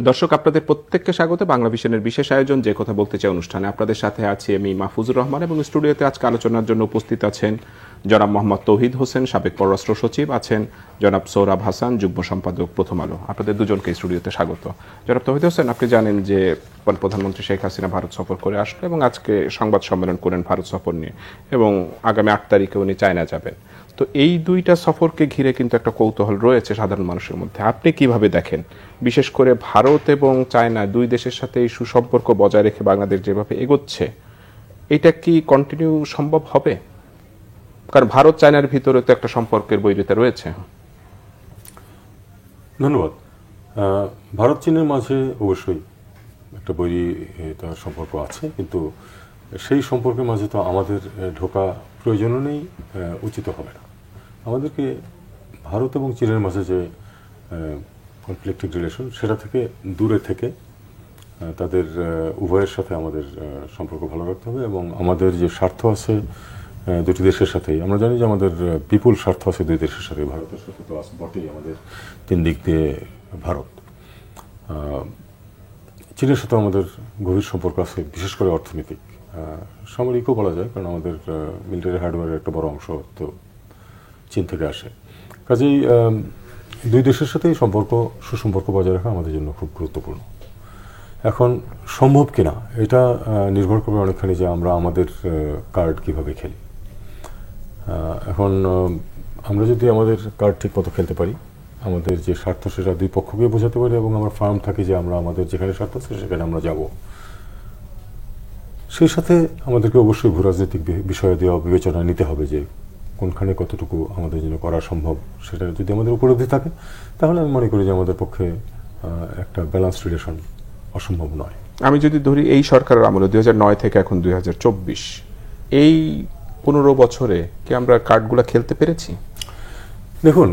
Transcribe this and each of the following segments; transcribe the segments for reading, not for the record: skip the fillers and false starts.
দর্শক, আপনাদের প্রত্যেককে স্বাগত বাংলা ভিশনের বিশেষ আয়োজন যে কথা বলতে চাই অনুষ্ঠানে। আপনাদের সাথে আছি আমি মাহফুজুর রহমান এবং স্টুডিওতে আজকে আলোচনার জন্য উপস্থিত আছেন জনাব মোহাম্মদ তৌহিদ হোসেন, সাবেক পররাষ্ট্র সচিব, আছেন জনাব সৌরভ হাসান, যুগ্ম সম্পাদক প্রথম আলো। আপনাদের দুজনকে স্টুডিওতে স্বাগত। জনাব তৌহিদ হোসেন, আপনি জানেন যে প্রধানমন্ত্রী শেখ হাসিনা ভারত সফর করে আসলো এবং আজকে সংবাদ সম্মেলন করেন ভারত সফর নিয়ে, এবং আগামী 8 তারিখে উনি চায়না যাবেন। তো এই দুইটা সফরকে ঘিরে কিন্তু একটা কৌতূহল রয়েছে সাধারণ মানুষের মধ্যে। আপনি কিভাবে দেখেন, বিশেষ করে ভারত এবং চায়না দুই দেশের সাথে এই সুসম্পর্ক বজায় রেখে বাংলাদেশ যেভাবে এগোচ্ছে, এটা কি কন্টিনিউ সম্ভব হবে? কারণ ভারত চায়নার ভিতরে তো একটা সম্পর্কের বৈরিতা রয়েছে। ধন্যবাদ। ভারত চীনের মাঝে অবশ্যই একটা তার সম্পর্ক আছে, কিন্তু সেই সম্পর্কের মাঝে তো আমাদের ঢোকা প্রয়োজনও নেই, উচিত হবে না। আমাদেরকে ভারত এবং চীনের মাঝে যে কনফ্লিক্টিং রিলেশন, সেটা থেকে দূরে থেকে তাদের উভয়ের সাথে আমাদের সম্পর্ক ভালো রাখতে হবে। এবং আমাদের যে স্বার্থ আছে দুটি দেশের সাথেই, আমরা জানি যে আমাদের বিপুল স্বার্থ আছে দুই দেশের সাথে। ভারতের সাথে তো বটেই, আমাদের 3 দিক দিয়ে ভারত। চীনের সাথে আমাদের গভীর সম্পর্ক আছে, বিশেষ করে অর্থনৈতিক, সামরিকও বলা যায়, কারণ আমাদের মিলিটারি হার্ডওয়্যারের একটা বড় অংশ তো চীন থেকে আসে। কাজেই দুই দেশের সাথেই সুসম্পর্ক বজায় রাখা আমাদের জন্য খুব গুরুত্বপূর্ণ। এখন সম্ভব কিনা এটা নির্ভর করবে অনেকখানি যে আমরা আমাদের কার্ড কিভাবে খেলি। এখন আমরা যদি আমাদের কার্ড ঠিক মতো খেলতে পারি, আমাদের যে স্বার্থ সেটা দুই পক্ষকে বোঝাতে পারি, এবং আমরা ফার্ম থাকি যে আমরা আমাদের যেখানে স্বার্থ আছে সেখানে আমরা যাব, সেই সাথে আমাদেরকে অবশ্যই ভূরাজনৈতিক বিষয় দেওয়া বিবেচনা নিতে হবে যে কোনখানে কতটুকু আমাদের জন্য করা সম্ভব। সেটা যদি আমাদের উপলব্ধি থাকে, তাহলে আমি মনে করি যে আমাদের পক্ষে একটা ব্যালেন্সড রিলেশন অসম্ভব নয়। আমি যদি ধরি এই সরকারের আমলে 2009 থেকে এখন 2024, এই 15 বছরে কি আমরা কার্ডগুলো খেলতে পেরেছি? দেখুন,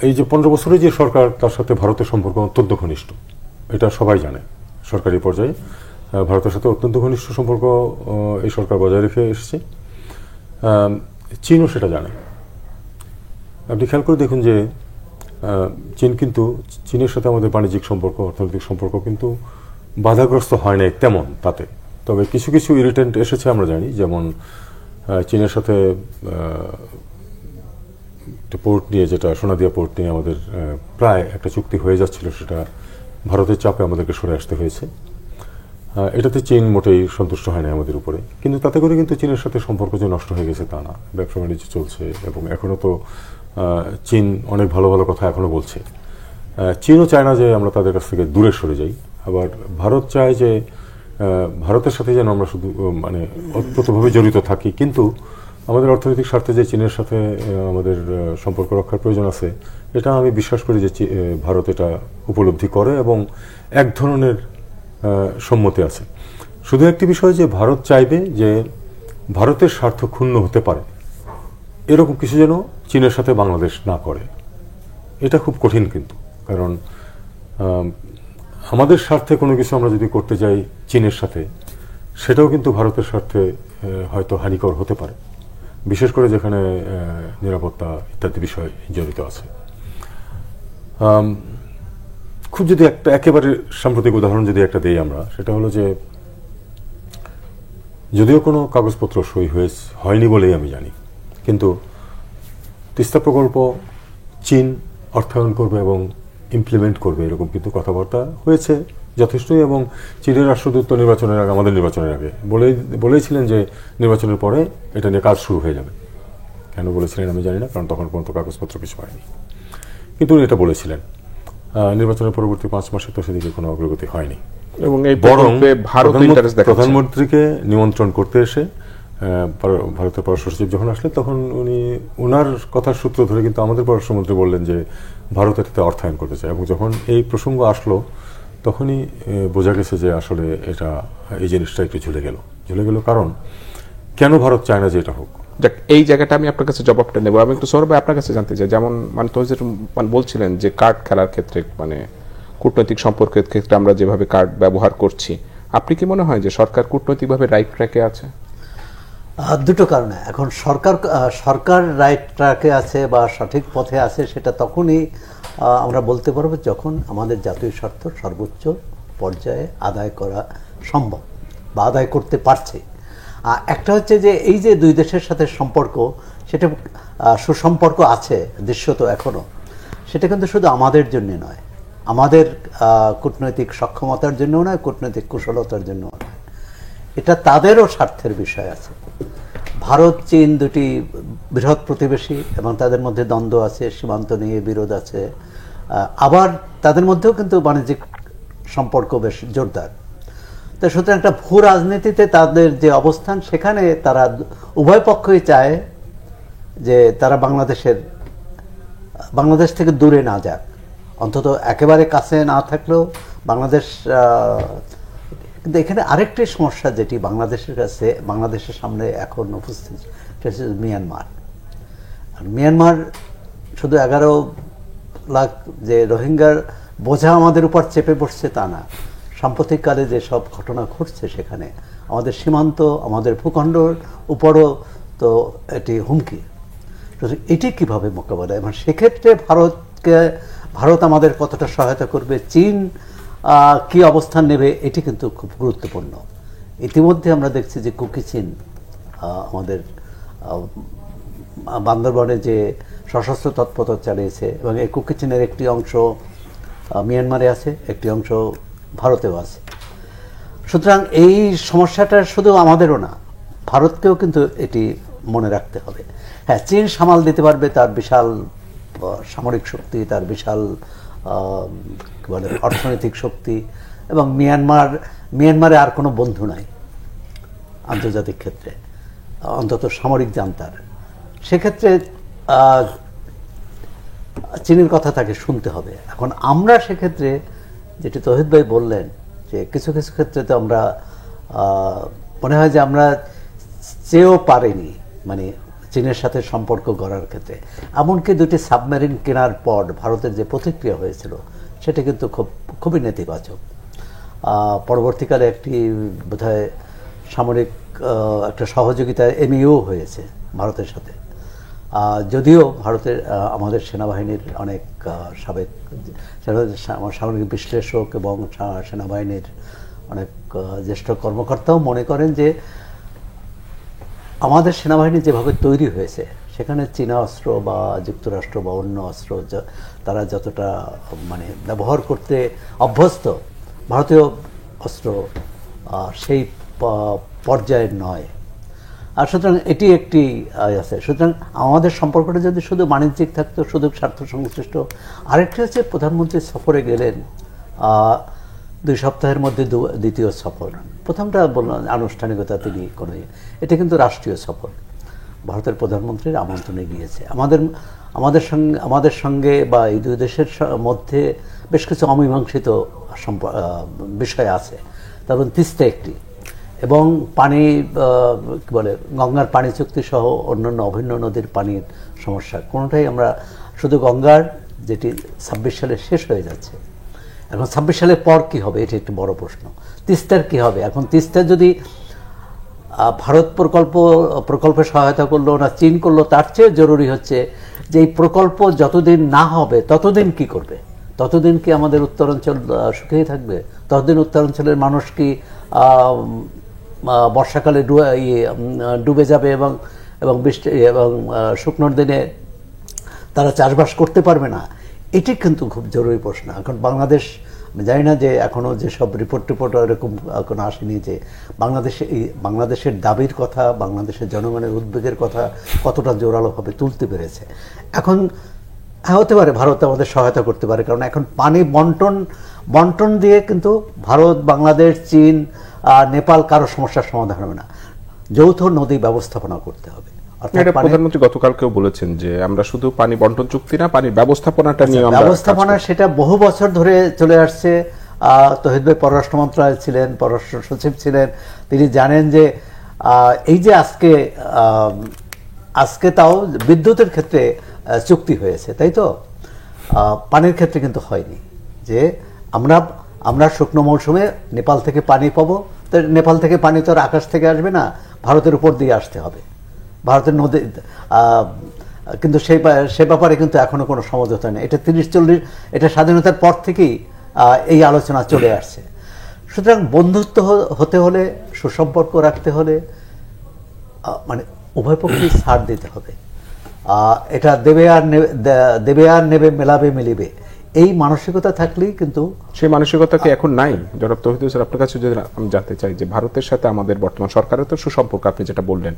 এই যে 15 বছরে যে সরকার, তার সাথে ভারতের সম্পর্ক অত্যন্ত ঘনিষ্ঠ, এটা সবাই জানে। সরকারি পর্যায়ে ভারতের সাথে অত্যন্ত ঘনিষ্ঠ সম্পর্ক এই সরকার বজায় রেখে এসেছে। চীনও সেটা জানে। আপনি খেয়াল করে দেখুন যে চীনের সাথে আমাদের বাণিজ্যিক সম্পর্ক, অর্থনৈতিক সম্পর্ক কিন্তু বাধাগ্রস্ত হয় নাই তেমন তাতে। তবে কিছু কিছু ইরিটেন্ট এসেছে আমরা জানি, যেমন চীনের সাথে পোর্ট নিয়ে, যেটা সোনাদিয়া পোর্ট নিয়ে আমাদের প্রায় একটা চুক্তি হয়ে যাচ্ছিল, সেটা ভারতের চাপে আমাদেরকে সরে আসতে হয়েছে। এটাতে চীন মোটেই সন্তুষ্ট হয় না আমাদের উপরে, কিন্তু তাতে করে কিন্তু চীনের সাথে সম্পর্ক যে নষ্ট হয়ে গেছে তা না। ব্যবসা বাণিজ্য চলছে, এবং এখনও তো চীন অনেক ভালো ভালো কথা এখনও বলছে। চীনও চায় না যে আমরা তাদের কাছ থেকে দূরে সরে যাই। আবার ভারত চায় যে ভারতের সাথে যেন আমরা শুধু ওতপ্রোতভাবে জড়িত থাকি, কিন্তু আমাদের অর্থনৈতিক স্বার্থে যে চীনের সাথে আমাদের সম্পর্ক রক্ষার প্রয়োজন আছে, এটা আমি বিশ্বাস করি যে ভারত এটা উপলব্ধি করে এবং এক ধরনের সম্মতি আছে। শুধু একটি বিষয় যে ভারত চাইবে যে ভারতের স্বার্থ ক্ষুণ্ণ হতে পারে এরকম কিছু যেন চীনের সাথে বাংলাদেশ না করে। এটা খুব কঠিন, কিন্তু কারণ আমাদের স্বার্থে কোনো কিছু আমরা যদি করতে যাই চীনের সাথে, সেটাও কিন্তু ভারতের স্বার্থে হয়তো হানিকর হতে পারে, বিশেষ করে যেখানে নিরাপত্তা ইত্যাদি বিষয় জড়িত আছে। খুব যদি একেবারে সাম্প্রতিক উদাহরণ যদি একটা দিই আমরা, সেটা হলো যে যদিও কোনো কাগজপত্র সই হয়নি বলেই আমি জানি, কিন্তু তিস্তা প্রকল্প চীন অর্থায়ন করবে এবং ইমপ্লিমেন্ট করবে, এরকম কিন্তু কথাবার্তা হয়েছে যথেষ্টই। এবং চীনের রাষ্ট্রদূত নির্বাচনের আগে, আমাদের নির্বাচনের আগে বলেইছিলেন যে নির্বাচনের পরে এটা নিয়ে কাজ শুরু হয়ে যাবে। কেন বলেছিলেন আমি জানি না, কারণ তখন পর্যন্ত কাগজপত্র কিছু হয়নি, কিন্তু উনি এটা বলেছিলেন। নির্বাচনের পরবর্তী 5 মাসে তো সেদিকে কোনো অগ্রগতি হয়নি, এবং বরং প্রধানমন্ত্রীকে নিমন্ত্রণ করতে এসে ভারতের পররাষ্ট্র সচিব যখন আসলেন, তখন ওনার কথার সূত্র ধরে কিন্তু আমাদের পররাষ্ট্রমন্ত্রী বললেন যে ভারত এটাতে অর্থায়ন করতে চায়। এবং যখন এই প্রসঙ্গ আসলো, তখনই বোঝা গেছে যে আসলে এই জিনিসটা একটু ঝুলে গেল। কারণ কেন ভারত চায় না যে এটা হোক? এই জায়গাটা আমি আপনার কাছে জবাবটা নেব। আমি একটু সৌরভ আপনার কাছে জানতে চাই, যেমন তৌহিদ বলছিলেন যে কার্ড খেলার ক্ষেত্রে, কূটনৈতিক সম্পর্কের ক্ষেত্রে আমরা যেভাবে কার্ড ব্যবহার করছি, আপনি কি মনে হয় যে সরকার কূটনৈতিকভাবে রাইট ট্র্যাকে আছে? দুটো কারণে এখন সরকার রাইট ট্র্যাকে আছে বা সঠিক পথে আছে, সেটা তখনই আমরা বলতে পারবো যখন আমাদের জাতীয় স্বার্থ সর্বোচ্চ পর্যায়ে আদায় করা সম্ভব বা আদায় করতে পারছে। একটা হচ্ছে যে এই যে দুই দেশের সাথে সম্পর্ক, সেটা সুসম্পর্ক আছে দৃশ্যত এখনো, সেটা কিন্তু শুধু আমাদের জন্য নয়, আমাদের কূটনৈতিক সক্ষমতার জন্য নয়, কূটনৈতিক কুশলতার জন্য নয়, এটা তাদেরও স্বার্থের বিষয় আছে। ভারত চীন দুটি বৃহৎ প্রতিবেশী এবং তাদের মধ্যে দ্বন্দ্ব আছে, সীমান্ত নিয়ে বিরোধ আছে, আবার তাদের মধ্যেও কিন্তু বাণিজ্যিক সম্পর্ক বেশ জোরদার। তো সুতরাং একটা ভূ রাজনীতিতে তাদের যে অবস্থান, সেখানে তারা উভয় পক্ষই চায় যে তারা বাংলাদেশ থেকে দূরে না যাক, অন্তত একেবারে কাছে না থাকলেও বাংলাদেশ। কিন্তু এখানে আরেকটি সমস্যা যেটি বাংলাদেশের সামনে এখন উপস্থিত, সেটা হচ্ছে মিয়ানমার। আর মিয়ানমার শুধু 11 লাখ যে রোহিঙ্গার বোঝা আমাদের উপর চেপে বসছে তা না, সাম্প্রতিককালে যেসব ঘটনা ঘটছে সেখানে আমাদের সীমান্ত, আমাদের ভূখণ্ডের উপরও তো এটি হুমকি। এটি কিভাবে মোকাবেলা, এবং সেক্ষেত্রে ভারত আমাদের কতটা সহায়তা করবে, চীন কি অবস্থান নেবে, এটি কিন্তু খুব গুরুত্বপূর্ণ। ইতিমধ্যে আমরা দেখছি যে কুকি চীন আমাদের বান্দরবনে যে সশস্ত্র তৎপরতা চালিয়েছে, এবং এই কুকি চীনের একটি অংশ মিয়ানমারে আছে, একটি অংশ ভারতেও আছে। সুতরাং এই সমস্যাটা শুধু আমাদেরও না, ভারতকেও কিন্তু এটি মনে রাখতে হবে। হ্যাঁ, চীন সামাল দিতে পারবে, তার বিশাল সামরিক শক্তি, তার বিশাল অর্থনৈতিক শক্তি, এবং মিয়ানমারে আর কোনো বন্ধু নাই আন্তর্জাতিক ক্ষেত্রে, অন্তত সামরিক জান্তার। সেক্ষেত্রে চীনের কথা তাকে শুনতে হবে। এখন আমরা সেক্ষেত্রে যেটি তৌহিদ ভাই বললেন, যে কিছু কিছু ক্ষেত্রে তো আমরা মনে হয় যে আমরা চেয়েও পারিনি, মানে চীনের সাথে সম্পর্ক গড়ার ক্ষেত্রে। এমনকি দুটি সাবমেরিন কেনার পর ভারতের যে প্রতিক্রিয়া হয়েছিল, সেটা কিন্তু খুবই নেতিবাচক। পরবর্তীকালে একটি বোধহয় সামরিক একটা সহযোগিতা এমইউ হয়েছে ভারতের সাথে, যদিও আমাদের সেনাবাহিনীর অনেক সামরিক বিশ্লেষক এবং সেনাবাহিনীর অনেক জ্যেষ্ঠ কর্মকর্তাও মনে করেন যে আমাদের সেনাবাহিনী যেভাবে তৈরি হয়েছে, সেখানে চীনা অস্ত্র বা যুক্তরাষ্ট্র বা অন্য অস্ত্র তারা যতটা মানে ব্যবহার করতে অভ্যস্ত, ভারতীয় অস্ত্র সেই পর্যায়ের নয়। আর সুতরাং এটি একটি আছে। সুতরাং আমাদের সম্পর্কটা যদি শুধু বাণিজ্যিক থাকতো, শুধু স্বার্থ সংশ্লিষ্ট। আরেকটি হচ্ছে, প্রধানমন্ত্রী সফরে গেলেন, 2 সপ্তাহের মধ্যে দ্বিতীয় সফর। প্রথমটা বললাম আনুষ্ঠানিকতা, তিনি কোনো, এটা কিন্তু রাষ্ট্রীয় সফর, ভারতের প্রধানমন্ত্রীর আমন্ত্রণে গিয়েছে। আমাদের সঙ্গে বা এই দুই দেশের মধ্যে বেশ কিছু অমীমাংসিত বিষয় আছে, তারপর তিস্তা একটি, এবং পানি কি বলে গঙ্গার পানি চুক্তি সহ অন্যান্য অভিন্ন নদীর পানির সমস্যা। কোনোটাই আমরা শুধু গঙ্গার, যেটি 26 সালে শেষ হয়ে যাচ্ছে, এখন 26 সালের পর কি হবে, এটি একটি বড় প্রশ্ন। তিস্তার কি হবে? এখন তিস্তার যদি ভারত প্রকল্পে সহায়তা করলো না চীন করলো, তার চেয়ে জরুরি হচ্ছে যে এই প্রকল্প যতদিন না হবে ততদিন কি করবে? ততদিন কি আমাদের উত্তরাঞ্চল শুকিয়ে থাকবে? ততদিন উত্তরাঞ্চলের মানুষ কি বর্ষাকালে ডুবে যাবে এবং বৃষ্টি এবং শুকনোর দিনে তারা চাষবাস করতে পারবে না? এটি কিন্তু খুব জরুরি প্রশ্ন। এখন বাংলাদেশ, আমি জানি না যে এখনও যেসব রিপোর্ট এরকম কোনো আসেনি যে বাংলাদেশের দাবির কথা, বাংলাদেশের জনগণের উদ্বেগের কথা কতটা জোরালোভাবে তুলতে পেরেছে। এখন হতে পারে ভারত আমাদের সহায়তা করতে পারে, কারণ এখন পানি বন্টন দিয়ে কিন্তু ভারত, বাংলাদেশ, চীন, নেপাল কারো সমস্যার সমাধান হবে না। যৌথ নদী ব্যবস্থাপনা করতে হবে। প্রধানমন্ত্রী গতকালকেও বলেছেন যে আমরা শুধু পানি বন্টন চুক্তি না, পানির ব্যবস্থাপনাটা নিয়ে ব্যবস্থাপনা, সেটা বহু বছর ধরে চলে আসছে। তৌহিদ ভাই পররাষ্ট্র মন্ত্রণালয়ে ছিলেন, পররাষ্ট্র সচিব ছিলেন, তিনি জানেন যে এই যে আজকে তাও বিদ্যুতের ক্ষেত্রে চুক্তি হয়েছে, তাই তো? পানির ক্ষেত্রে কিন্তু হয়নি। যে আমরা শুকনো মৌসুমে নেপাল থেকে পানি পাবো, তো নেপাল থেকে পানি তো আর আকাশ থেকে আসবে না, ভারতের উপর দিয়ে আসতে হবে, ভারতের নদী। কিন্তু সে ব্যাপারে কিন্তু এখনো কোনো সমঝোতা নেই। এটা 30-40 এটা স্বাধীনতার পর থেকেই এই আলোচনা চলে আসছে। সুতরাং বন্ধুত্ব হতে হলে, সুসম্পর্ক রাখতে হলে মানে উভয় পক্ষেই ছাড় দিতে হবে। এটা দেবে আর নেবে, মেলাবে মিলিবে, এই মানসিকতা থাকলেই কিন্তু। সেই মানসিকতা কি এখন নাই? জনাব তৌহিদ হোসেন, আপনার কাছে যদি আমি জানতে চাই যে ভারতের সাথে আমাদের বর্তমান সরকারের তো সুসম্পর্ক, আপনি যেটা বললেন,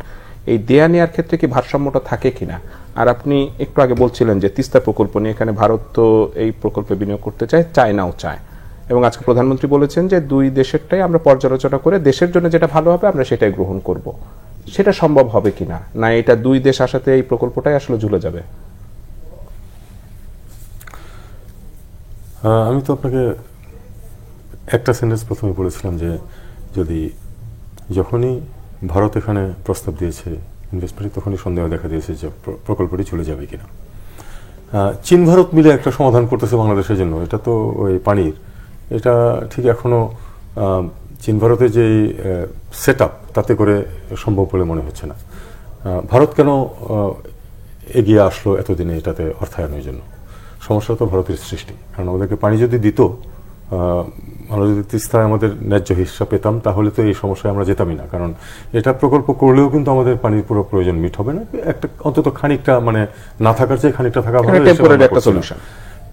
এই দেয়া নেওয়ার ক্ষেত্রে কি ভারসাম্যটা থাকে কিনা? আর আপনি একটু আগে বলছিলেন যে তিস্তা প্রকল্প নিয়ে, এখানে ভারত তো এই প্রকল্পে বিনিয়োগ করতে চায়, চায়নাও চায়, এবং আজকে প্রধানমন্ত্রী বলেছেন যে দুই দেশেরটাই আমরা পর্যালোচনা করে দেশের জন্য যেটা ভালো হবে আমরা সেটাই গ্রহণ করব। সেটা সম্ভব হবে কিনা, না এটা দুই দেশ আসাতে এই প্রকল্পটাই আসলে ঝুলে যাবে? আমি তো আপনাকে একটা সেন্টেন্স প্রথমে বলেছিলাম যে যখনই ভারত এখানে প্রস্তাব দিয়েছে ইনভেস্টমেন্টে, তখনই সন্দেহ দেখা দিয়েছে যে প্রকল্পটি চলে যাবে কিনা। চীন ভারত মিলে একটা সমাধান করতেছে বাংলাদেশের জন্য, এটা তো ওই পানির, এটা ঠিক এখনো চীন ভারতের যে সেট আপ তাতে করে সম্ভব বলে মনে হচ্ছে না। ভারত কেন এগিয়ে আসলো এতদিনে এটাতে অর্থায়নের জন্য? সমস্যা তো ভারতের সৃষ্টি, কারণ আমাদেরকে পানি যদি দিত, আমরা যদি তিস্তায় আমাদের ন্যায্য হিস্সা পেতাম, তাহলে তো এই সমস্যায় আমরা যেতামই না। কারণ এটা প্রকল্প করলেও কিন্তু আমাদের পানির পুরো প্রয়োজন মিট হবে না, একটা অন্তত খানিকটা মানে না থাকার চেয়ে খানিকটা থাকা ভালো,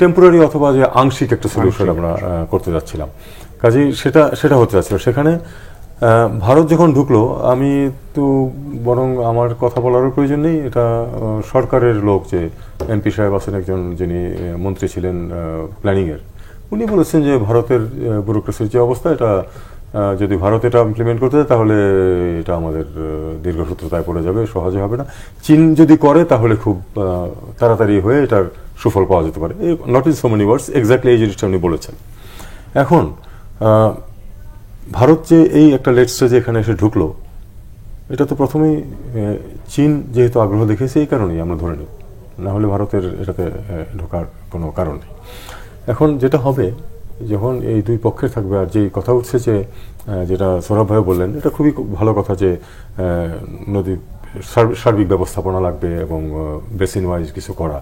টেম্পোরারি অথবা যে আংশিক একটা সলিউশন আমরা করতে যাচ্ছিলাম। কাজেই সেটা হতে যাচ্ছিল। সেখানে ভারত যখন ঢুকলো, আমি তো বরং আমার কথা বলারও প্রয়োজন নেই, এটা সরকারের লোক যে এমপি সাহেব আছেন, একজন যিনি মন্ত্রী ছিলেন প্ল্যানিংয়ের, উনি বলেছেন যে ভারতের ব্যুরোক্রেসির যে অবস্থা, এটা যদি ভারত এটা ইমপ্লিমেন্ট করতে যায় তাহলে এটা আমাদের দীর্ঘসূত্রতায় পড়ে যাবে, সহজে হবে না। চীন যদি করে তাহলে খুব তাড়াতাড়ি হয়ে এটার সুফল পাওয়া যেতে পারে। Not in so many words, exactly এই জিনিসটা উনি বলেছেন। এখন ভারত যে এই একটা লেট স্টেজে এখানে এসে ঢুকলো, এটা তো প্রথমেই চীন যেহেতু আগ্রহ দেখেছে, এই কারণেই আমরা ধরে নেব, না হলে ভারতের এটাতে ঢোকার কোনো কারণ নেই। এখন যেটা হবে, যখন এই দুই পক্ষের থাকবে, আর যেই কথা উঠছে যে যেটা সৌরভ ভাই বললেন, এটা খুবই ভালো কথা যে নদী সার্বিক ব্যবস্থাপনা লাগবে এবং বেসিন ওয়াইজ কিছু করা,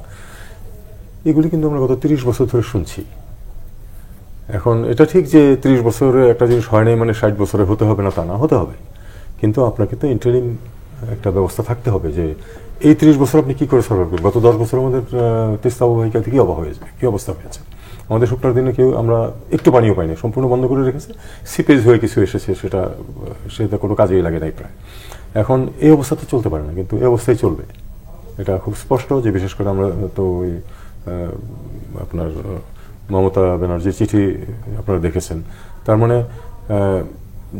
এগুলি কিন্তু আমরা গত 30 বছর ধরে শুনছি। এখন এটা ঠিক যে 30 বছরে একটা জিনিস হয় নাই মানে 60 বছরে হতে হবে না, তা না, হতে হবে, কিন্তু আপনাকে তো ইন্টারিম একটা ব্যবস্থা থাকতে হবে যে এই 30 বছর আপনি কি করে সার্ভাইভ করবেন। গত 10 বছর আমাদের তিস্তা অববাহিকাতে কি অবস্থা হয়েছে, আমাদের শুকনার দিনে কেউ আমরা একটু পানিও পাইনি, সম্পূর্ণ বন্ধ করে রেখেছে, সিপেজ হয়ে কিছু এসেছে, সেটা কোনো কাজেই লাগে নাই প্রায়। এখন এই অবস্থা তো চলতে পারে না, কিন্তু এই অবস্থায় চলবে, এটা খুব স্পষ্ট। যে বিশেষ করে আমরা তো ওই আপনার মমতা ব্যানার্জির চিঠি আপনারা দেখেছেন, তার মানে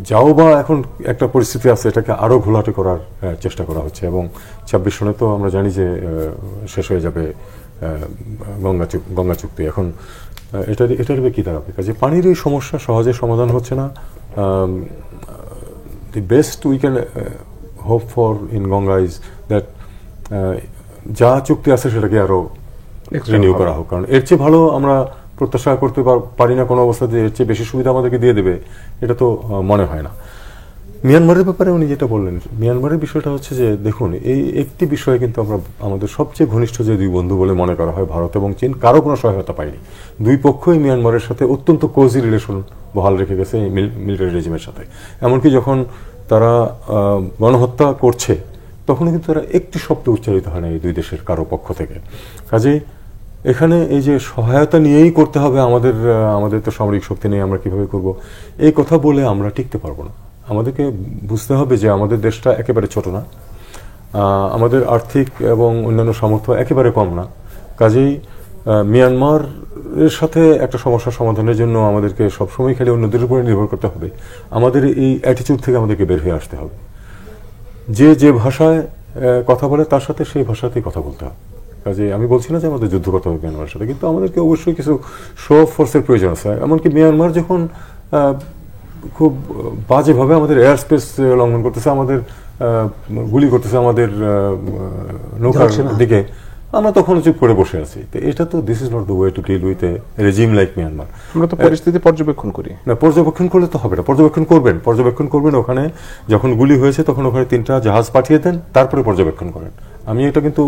যাও বা এখন একটা পরিস্থিতি আছে, এটাকে আরও ঘোলাটে করার চেষ্টা করা হচ্ছে, এবং 26 সনে তো আমরা জানি যে শেষ হয়ে যাবে গঙ্গা চুক্তি। এখন এটার কি দাঁড়াবে? কাজে পানির এই সমস্যা সহজে সমাধান হচ্ছে না। The best we can hope for in Ganga is that যা চুক্তি আছে সেটাকে আরো রিনিউ করা হোক, কারণ এর চেয়ে ভালো আমরা প্রত্যাশা করতে পারি না কোনো অবস্থাতে। এর চেয়ে বেশি সুবিধা আমাদেরকে দিয়ে দেবে এটা তো মনে হয় না। মিয়ানমারের ব্যাপারে উনি যেটা বললেন, মিয়ানমারের বিষয়টা হচ্ছে যে দেখুন, এই একটি বিষয়ে কিন্তু আমরা আমাদের সবচেয়ে ঘনিষ্ঠ যে দুই বন্ধু বলে মনে করা হয় ভারত এবং চীন, কারো কোনো সহায়তা পায়নি। দুই পক্ষই মিয়ানমারের সাথে অত্যন্ত কোজি রিলেশন বহাল রেখে গেছে মিলিটারি রেজিমের সাথে। এমনকি যখন তারা গণহত্যা করছে তখন কিন্তু তারা একটি শব্দ উচ্চারিত হয় না এই দুই দেশের কারো পক্ষ থেকে। কাজেই এখানে এই যে সহায়তা নিয়েই করতে হবে, আমাদের তো সামরিক শক্তি নেই, আমরা কিভাবে করব, এই কথা বলে আমরা টিকতে পারবো না। আমাদেরকে বুঝতে হবে যে আমাদের দেশটা একেবারে ছোট না, আমাদের আর্থিক এবং অন্যান্য সামর্থ্য একেবারে কম না। কাজেই মিয়ানমারের সাথে একটা সমস্যার সমাধানের জন্য আমাদেরকে সবসময় খালি অন্যদের উপরে নির্ভর করতে হবে। আমাদের এই অ্যাটিটিউড থেকে আমাদেরকে বের হয়ে আসতে হবে। যে ভাষায় কথা বলে তার সাথে সেই ভাষাতেই কথা বলতে হবে। কাজে আমি বলছি না যে আমাদের যুদ্ধ করতে হবে মিয়ানমারের সাথে, কিন্তু আমাদেরকে অবশ্যই কিছু শো অফ ফোর্সের প্রয়োজন আছে। এমনকি মিয়ানমার যখন খুব বাজেভাবে আমাদের এয়ার স্পেস লঙ্ঘন করতেছে, আমাদের গুলি করতেছে আমাদের নৌকার দিকে, আমরা তখন চুপ করে বসে আছি। তো এটা তো this is not the way to deal with a regime like Myanmar. আমরা তো পরিস্থিতি পর্যবেক্ষণ করি না, পর্যবেক্ষণ করলে তো হবে না। পর্যবেক্ষণ করবেন ওখানে যখন গুলি হয়েছে তখন ওখানে 3টা জাহাজ পাঠিয়ে দেন, তারপরে পর্যবেক্ষণ করেন। আমি এটা কিন্তু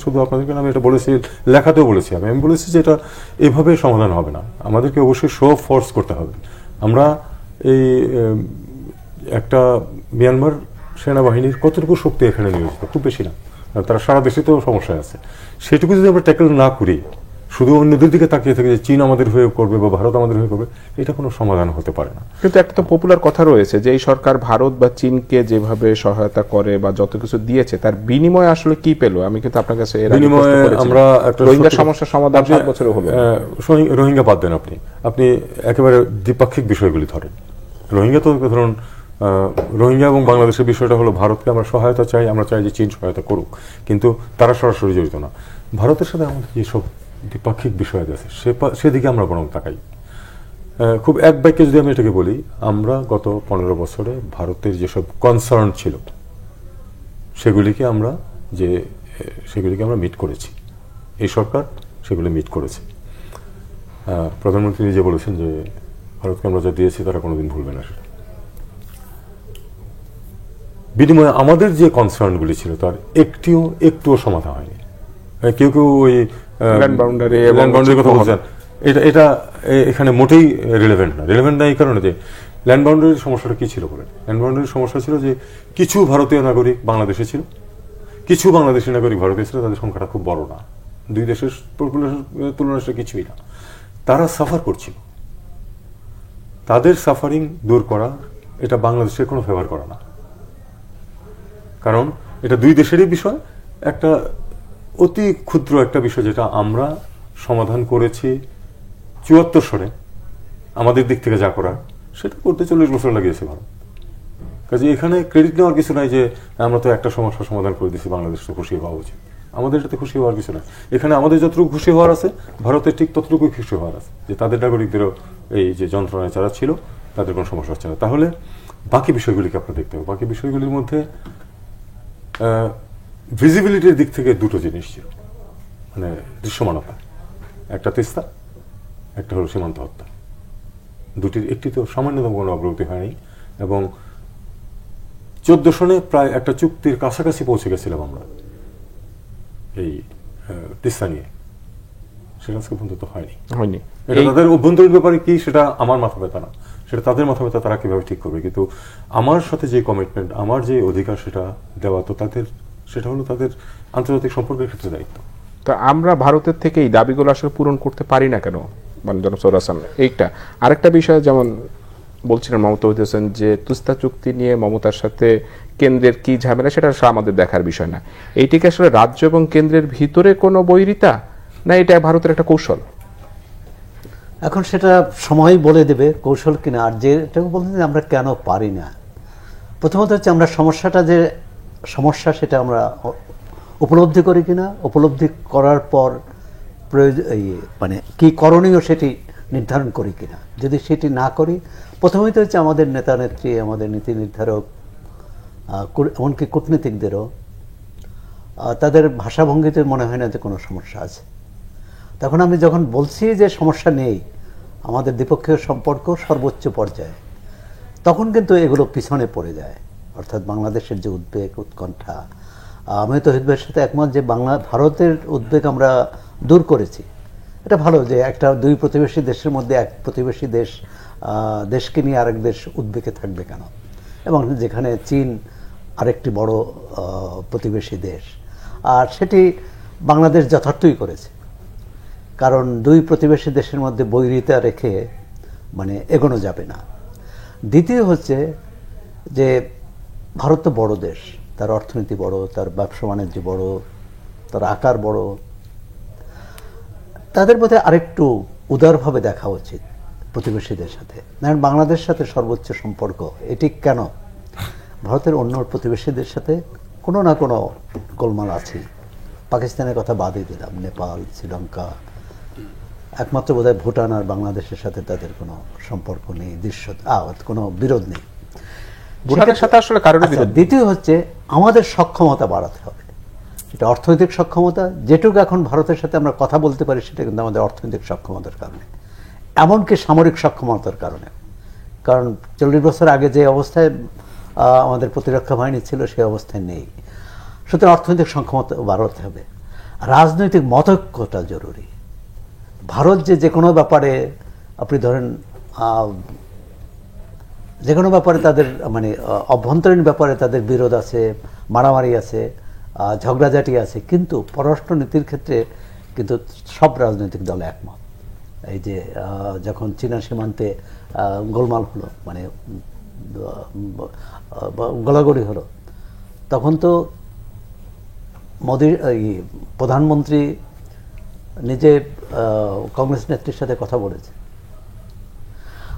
শুধু আপনাদেরকে আমি এটা বলেছি, লেখাতেও বলেছি, আমি বলেছি যে এটা এভাবে সমাধান হবে না, আমাদেরকে অবশ্যই শো অফ ফোর্স করতে হবে। আমরা এই একটা মিয়ানমার সেনাবাহিনীর কতটুকু শক্তি এখানে নিয়োজিত, খুব বেশি না, তারা সারা দেশে তো সমস্যা আছে, সেটুকু যদি আমরা ট্যাকল না করি, শুধু অন্যদের দিকে তাকিয়ে থেকে যে চীন আমাদের হয়ে করবে বা ভারত আমাদের হয়ে করবে, এটা কোনো সমাধান হতে পারে না। কিন্তু একটা তো পপুলার কথা রয়েছে যে এই সরকার ভারত বা চীনকে যেভাবে সহায়তা করে বা যত কিছু দিয়েছে তার বিনিময়ে আসলে কি পেল? আমি কিন্তু আপনার কাছে বিনিময়ে আমরা একটা রোহিঙ্গা সমস্যার সমাধান 7 বছরে হলো। রোহিঙ্গা বাদ দেন, আপনি একেবারে দ্বিপাক্ষিক বিষয়গুলি ধরেন। রোহিঙ্গা তো ধরুন, রোহিঙ্গা এবং বাংলাদেশের বিষয়টা হলো ভারতকে আমরা সহায়তা চাই, আমরা চাই যে চীন সহায়তা করুক, কিন্তু তারা সরাসরি জড়িত না। ভারতের সাথে আমাদের যেসব দ্বিপাক্ষিক বিষয় আছে সেদিকে আমরা বরং তাকাই। খুব এক বাক্যে যদি আমি এটাকে বলি, আমরা গত 15 বছরে ভারতের যেসব কনসার্ন ছিল সেগুলিকে আমরা মিট করেছি, এই সরকার সেগুলি মিট করেছে। প্রধানমন্ত্রী নিজে বলেছেন যে ভারতকে আমরা যা দিয়েছি তারা কোনোদিন ভুলবে না। সেটা বিনিময়ে আমাদের যে কনসার্নগুলি ছিল তার একটুও সমাধান হয়নি। কেউ ওই ল্যান্ড বাউন্ডারি কথা বলছেন, এটা এখানে মোটেই রিলেভেন্ট না। এই কারণে যে ল্যান্ড বাউন্ডারির সমস্যাটা কি ছিল বলেন? ল্যান্ড বাউন্ডারির সমস্যা ছিল যে কিছু ভারতীয় নাগরিক বাংলাদেশে ছিল, কিছু বাংলাদেশি নাগরিক ভারতে ছিল, তাদের সংখ্যাটা খুব বড় না, দুই দেশের তুলনায় সেটা কিছুই না। তারা সাফার করছিল, তাদের সাফারিং দূর করা এটা বাংলাদেশের কোনো ফেভার করা না, কারণ এটা দুই দেশেরই বিষয়। একটা অতি ক্ষুদ্র একটা বিষয় যেটা আমরা সমাধান করেছি 74 সনে, আমাদের দিক থেকে যা করার সেটা করতে 40 বছর লাগিয়েছে ভারত। কাজে এখানে ক্রেডিট নেওয়ার কিছু নাই যে আমরা তো একটা সমস্যার সমাধান করে দিচ্ছি, বাংলাদেশ তো খুশি হওয়া উচিত। আমাদের এটাতে খুশি হওয়ার কিছু নাই। এখানে আমাদের যতটুকু খুশি হওয়ার আছে, ভারতের ঠিক ততটুকুই খুশি হওয়ার আছে যে তাদের নাগরিকদেরও এই যে যন্ত্রণায় যারা ছিল তাদের কোনো সমস্যা হচ্ছে না। তাহলে বাকি বিষয়গুলিকে আপনার দেখতে হবে। বাকি বিষয়গুলির মধ্যে ভিজিবিলিটির দিক থেকে দুটো জিনিস ছিল, মানে দৃশ্যমানতা। একটা তিস্তা, একটা হলো সীমান্ত হত্যা। দুটির একটি তো সামান্যতম কোনো অগ্রগতি হয়নি, এবং 14 সনে প্রায় একটা চুক্তির কাছাকাছি পৌঁছে গেছিলাম আমরা এই তিস্তা নিয়ে, সেটা আজকে পর্যন্ত হয়নি। এটা তাদের অভ্যন্তরীণ ব্যাপারে কি সেটা আমার মাথা ব্যথা না, সেটা তাদের মাথা ব্যথা, তারা কিভাবে ঠিক করবে। কিন্তু আমার সাথে যে কমিটমেন্ট, আমার যে অধিকার সেটা দেওয়া, তো তাদের সেটা হলো তাদের আন্তর্জাতিক সম্পর্কের ক্ষেত্রে দায়িত্ব। তা আমরা ভারতের থেকে এই দাবিগুলো আসলে পূরণ করতে পারি না কেন, মানে জনাব সৌর হাসান? এইটা আরেকটা বিষয়, যেমন বলছিলেন মমতা তৌহিদ হোসেন যে তিস্তা চুক্তি নিয়ে মমতার সাথে কেন্দ্রের কি ঝামেলা সেটা আসলে আমাদের দেখার বিষয় না। এইটিকে আসলে রাজ্য এবং কেন্দ্রের ভিতরে কোনো বৈরিতা, না এটা ভারতের একটা কৌশল? এখন সেটা সময় বলে দেবে কৌশল কিনা। আর যেটা বলতে আমরা কেন পারি না, প্রথমত হচ্ছে আমরা সমস্যা সেটা আমরা উপলব্ধি করি কিনা, উপলব্ধি করার পর মানে কি করণীয় সেটি নির্ধারণ করি কিনা। যদি সেটি না করি, প্রথমেই তো হচ্ছে আমাদের নেতা নেত্রী, আমাদের নীতি নির্ধারক, এমনকি কূটনীতিকদেরও তাদের ভাষাভঙ্গিতে মনে হয় না যে কোনো সমস্যা আছে। তখন আমি যখন বলছি যে সমস্যা নেই, আমাদের দ্বিপক্ষীয় সম্পর্ক সর্বোচ্চ পর্যায়ে, তখন কিন্তু এগুলো পিছনে পড়ে যায়। অর্থাৎ বাংলাদেশের যে উদ্বেগ, উৎকণ্ঠা, আমি তৌহিদ ভাইয়ের সাথে একমত যে ভারতের উদ্বেগ আমরা দূর করেছি। এটা ভালো যে একটা দুই প্রতিবেশী দেশের মধ্যে এক প্রতিবেশী দেশকে নিয়ে আরেক দেশ উদ্বেগে থাকবে কেন, এবং যেখানে চীন আরেকটি বড় প্রতিবেশী দেশ, আর সেটি বাংলাদেশ যথার্থই করেছে। কারণ দুই প্রতিবেশী দেশের মধ্যে বৈরিতা রেখে মানে এগোনো যাবে না। দ্বিতীয় হচ্ছে যে ভারত তো বড় দেশ, তার অর্থনীতি বড়, তার ব্যবসা বাণিজ্য বড়, তার আকার বড়, তাদের মধ্যে আরেকটু উদারভাবে দেখা উচিত প্রতিবেশীদের সাথে। বাংলাদেশের সাথে সর্বোচ্চ সম্পর্ক, এটি কেন? ভারতের অন্য প্রতিবেশীদের সাথে কোনো না কোনো গোলমাল আছে। পাকিস্তানের কথা বাদই দিলাম, নেপাল, শ্রীলঙ্কা, একমাত্র বোধহয় ভুটান আর বাংলাদেশের সাথে তাদের কোনো সম্পর্ক নেই, কোনো বিরোধ নেই। ভুটানের সাথে আসলে কারোর বিরোধ। দ্বিতীয় হচ্ছে আমাদের সক্ষমতা বাড়াতে হবে। এটা অর্থনৈতিক সক্ষমতা, যেটুকু এখন ভারতের সাথে আমরা কথা বলতে পারি সেটা কিন্তু আমাদের অর্থনৈতিক সক্ষমতার কারণে, এমনকি সামরিক সক্ষমতার কারণে। কারণ 40 বছর আগে যে অবস্থায় আমাদের প্রতিরক্ষা বাহিনী ছিল সেই অবস্থায় নেই। সুতরাং অর্থনৈতিক সক্ষমতা বাড়াতে হবে। রাজনৈতিক মতৈক্যটা জরুরি। ভারত যে কোনো ব্যাপারে আপনি ধরেন যে কোনো ব্যাপারে তাদের মানে অভ্যন্তরীণ ব্যাপারে তাদের বিরোধ আছে, মারামারি আছে, ঝগড়াঝাটি আছে, কিন্তু পররাষ্ট্র নীতির ক্ষেত্রে কিন্তু সব রাজনৈতিক দল একমত। এই যে যখন চীনা সীমান্তে গোলমাল হলো, মানে গোলাগুলি হলো, তখন তো মোদির প্রধানমন্ত্রী নিজে কংগ্রেস নেত্রীর সাথে কথা বলেছে।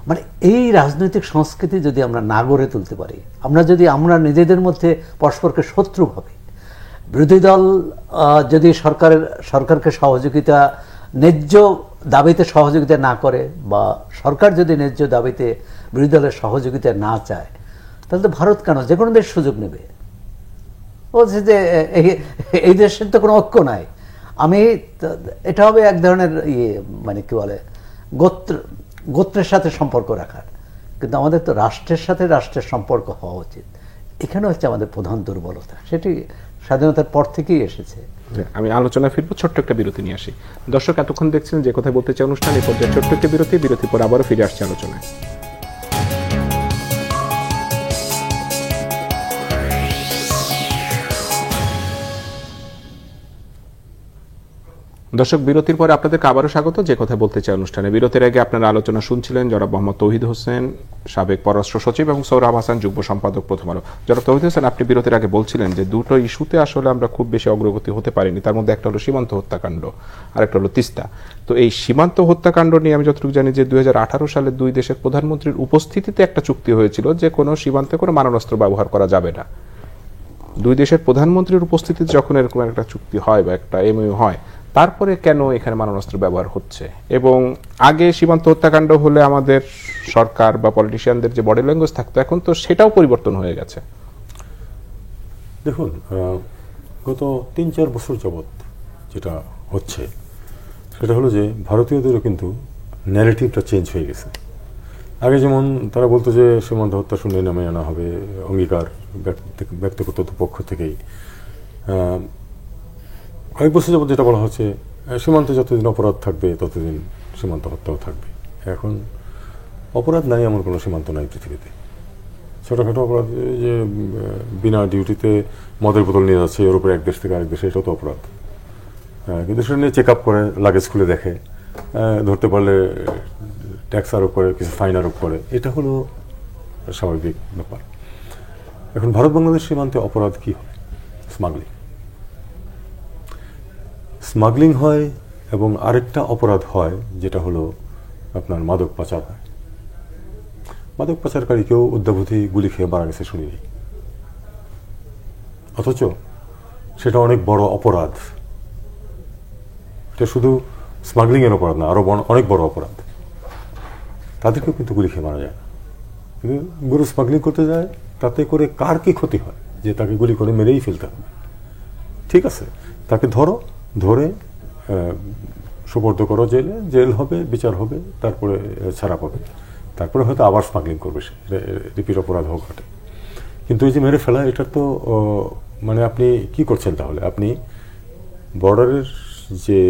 মানে এই রাজনৈতিক সংস্কৃতি যদি আমরা না গড়ে তুলতে পারি, আমরা নিজেদের মধ্যে পরস্পরকে শত্রু ভাবি, বিরোধী দল যদি সরকারকে সহযোগিতা, ন্যায্য দাবিতে সহযোগিতা না করে, বা সরকার যদি ন্যায্য দাবিতে বিরোধী দলের সহযোগিতা না চায়, তাহলে তো ভারত কেন, যে কোনো দেশ সুযোগ নেবে। বলছে যে এই দেশের তো কোনো ঐক্য নাই, এটা হবে এক ধরনের মানে কি বলে, গোত্রের সাথে সম্পর্ক রাখার। কিন্তু আমাদের তো রাষ্ট্রের সাথে রাষ্ট্রের সম্পর্ক হওয়া উচিত। এখানে হচ্ছে আমাদের প্রধান দুর্বলতা, সেটি স্বাধীনতার পর থেকেই এসেছে। আমি আলোচনায় ফিরবো, ছোট্ট একটা বিরতি নিয়ে আসি। দর্শক এতক্ষণ দেখছিলেন যে কথা বলতে চাই অনুষ্ঠান, এই পর্যায়ে ছোট্ট একটা বিরতি পর আবারও ফিরে আসছে আলোচনায়। দর্শক বিরতির পরে আপনাদেরকে আবারও স্বাগত যে কথা বলতে চাই অনুষ্ঠানে। বিরতির আগে আপনারা আলোচনা শুনছিলেন জনাব মোহাম্মদ তৌহিদ হোসেন, সাবেক পররাষ্ট্র সচিব, এবং সৌরভ হাসান, যুগ্ম সম্পাদক, প্রথম আলো। জনাব তৌহিদ হোসেন, আপনি বিরতির আগে বলছিলেন যে দুটো ইস্যুতে আসলে আমরা খুব বেশি অগ্রগতি হতে পারিনি। তার মধ্যে একটা হলো সীমান্ত হত্যাকাণ্ড, আর একটা হলো তিস্তা। তো এই সীমান্ত হত্যাকাণ্ড নিয়ে আমি যতটুকু জানি যে 2018 সালে দুই দেশের প্রধানমন্ত্রীর উপস্থিতিতে একটা চুক্তি হয়েছিল যে কোনো সীমান্তে কোনো মারণাস্ত্র ব্যবহার করা যাবে না। দুই দেশের প্রধানমন্ত্রীর উপস্থিতিতে যখন এরকম একটা চুক্তি হয় বা একটা এমইউ হয়, তারপরে কেন এখানে মারণাস্ত্র ব্যবহার হচ্ছে? এবং আগে সীমান্ত হত্যাকাণ্ড হলে আমাদের সরকার বা পলিটিশিয়ানদের যে বডি ল্যাঙ্গুয়েজ থাকতো, এখন তো সেটাও পরিবর্তন হয়ে গেছে। দেখুন, গত 3-4 বছর যাবৎ যেটা হচ্ছে সেটা হলো যে ভারতীয়দেরও কিন্তু ন্যারেটিভটা চেঞ্জ হয়ে গেছে। আগে যেমন তারা বলতো যে সীমান্ত হত্যা শূন্য নামে আনা হবে, অঙ্গীকার ব্যক্তিগত পক্ষ থেকেই। কয়েক বছর যাবত যেটা বলা হচ্ছে, সীমান্তে যতদিন অপরাধ থাকবে ততদিন সীমান্ত হত্যাও থাকবে। এখন অপরাধ নাই এমন কোনো সীমান্ত নাই পৃথিবীতে। ছোটোখাটো অপরাধ, যে বিনা ডিউটিতে মদের বোতল নিয়ে যাচ্ছে এর উপরে এক দেশ থেকে আরেক দেশে, এটাও তো অপরাধ। কিন্তু সেটা নিয়ে চেক আপ করে, লাগেজ খুলে দেখে, ধরতে পারলে ট্যাক্স আরোপ করে, কিছু ফাইন আরোপ করে, এটা হলো স্বাভাবিক ব্যাপার। এখন ভারত বাংলাদেশ সীমান্তে অপরাধ কি হয়? স্মাগলিং হয়, এবং আরেকটা অপরাধ হয় যেটা হলো আপনার মাদক পাচার হয়। মাদক পাচারকারী কেউ অদ্যাবধি গুলি খেয়ে মারা গেছে শুনিনি, অথচ সেটা অনেক বড় অপরাধ। এটা শুধু স্মাগলিং এর অপরাধ না, আরো অনেক বড় অপরাধ। তাদেরকেও কিন্তু গুলি খেয়ে মারা যায় না। কিন্তু গরু স্মাগলিং করতে যায়, তাতে করে কার কি ক্ষতি হয় যে তাকে গুলি করে মেরেই ফেলতে হবে? ঠিক আছে, তাকে ধরে সুপর্দ করো জেলে, জেল হবে, বিচার হবে, তারপরে ছাড়া পাবে, তারপরে হয়তো আবার স্মাগলিং করবে, সে রিপিট অপরাধ হোক ঘটে। কিন্তু এই যে মেরে ফেলা, এটা তো মানে আপনি কি করছেন তাহলে? আপনি বর্ডারের যে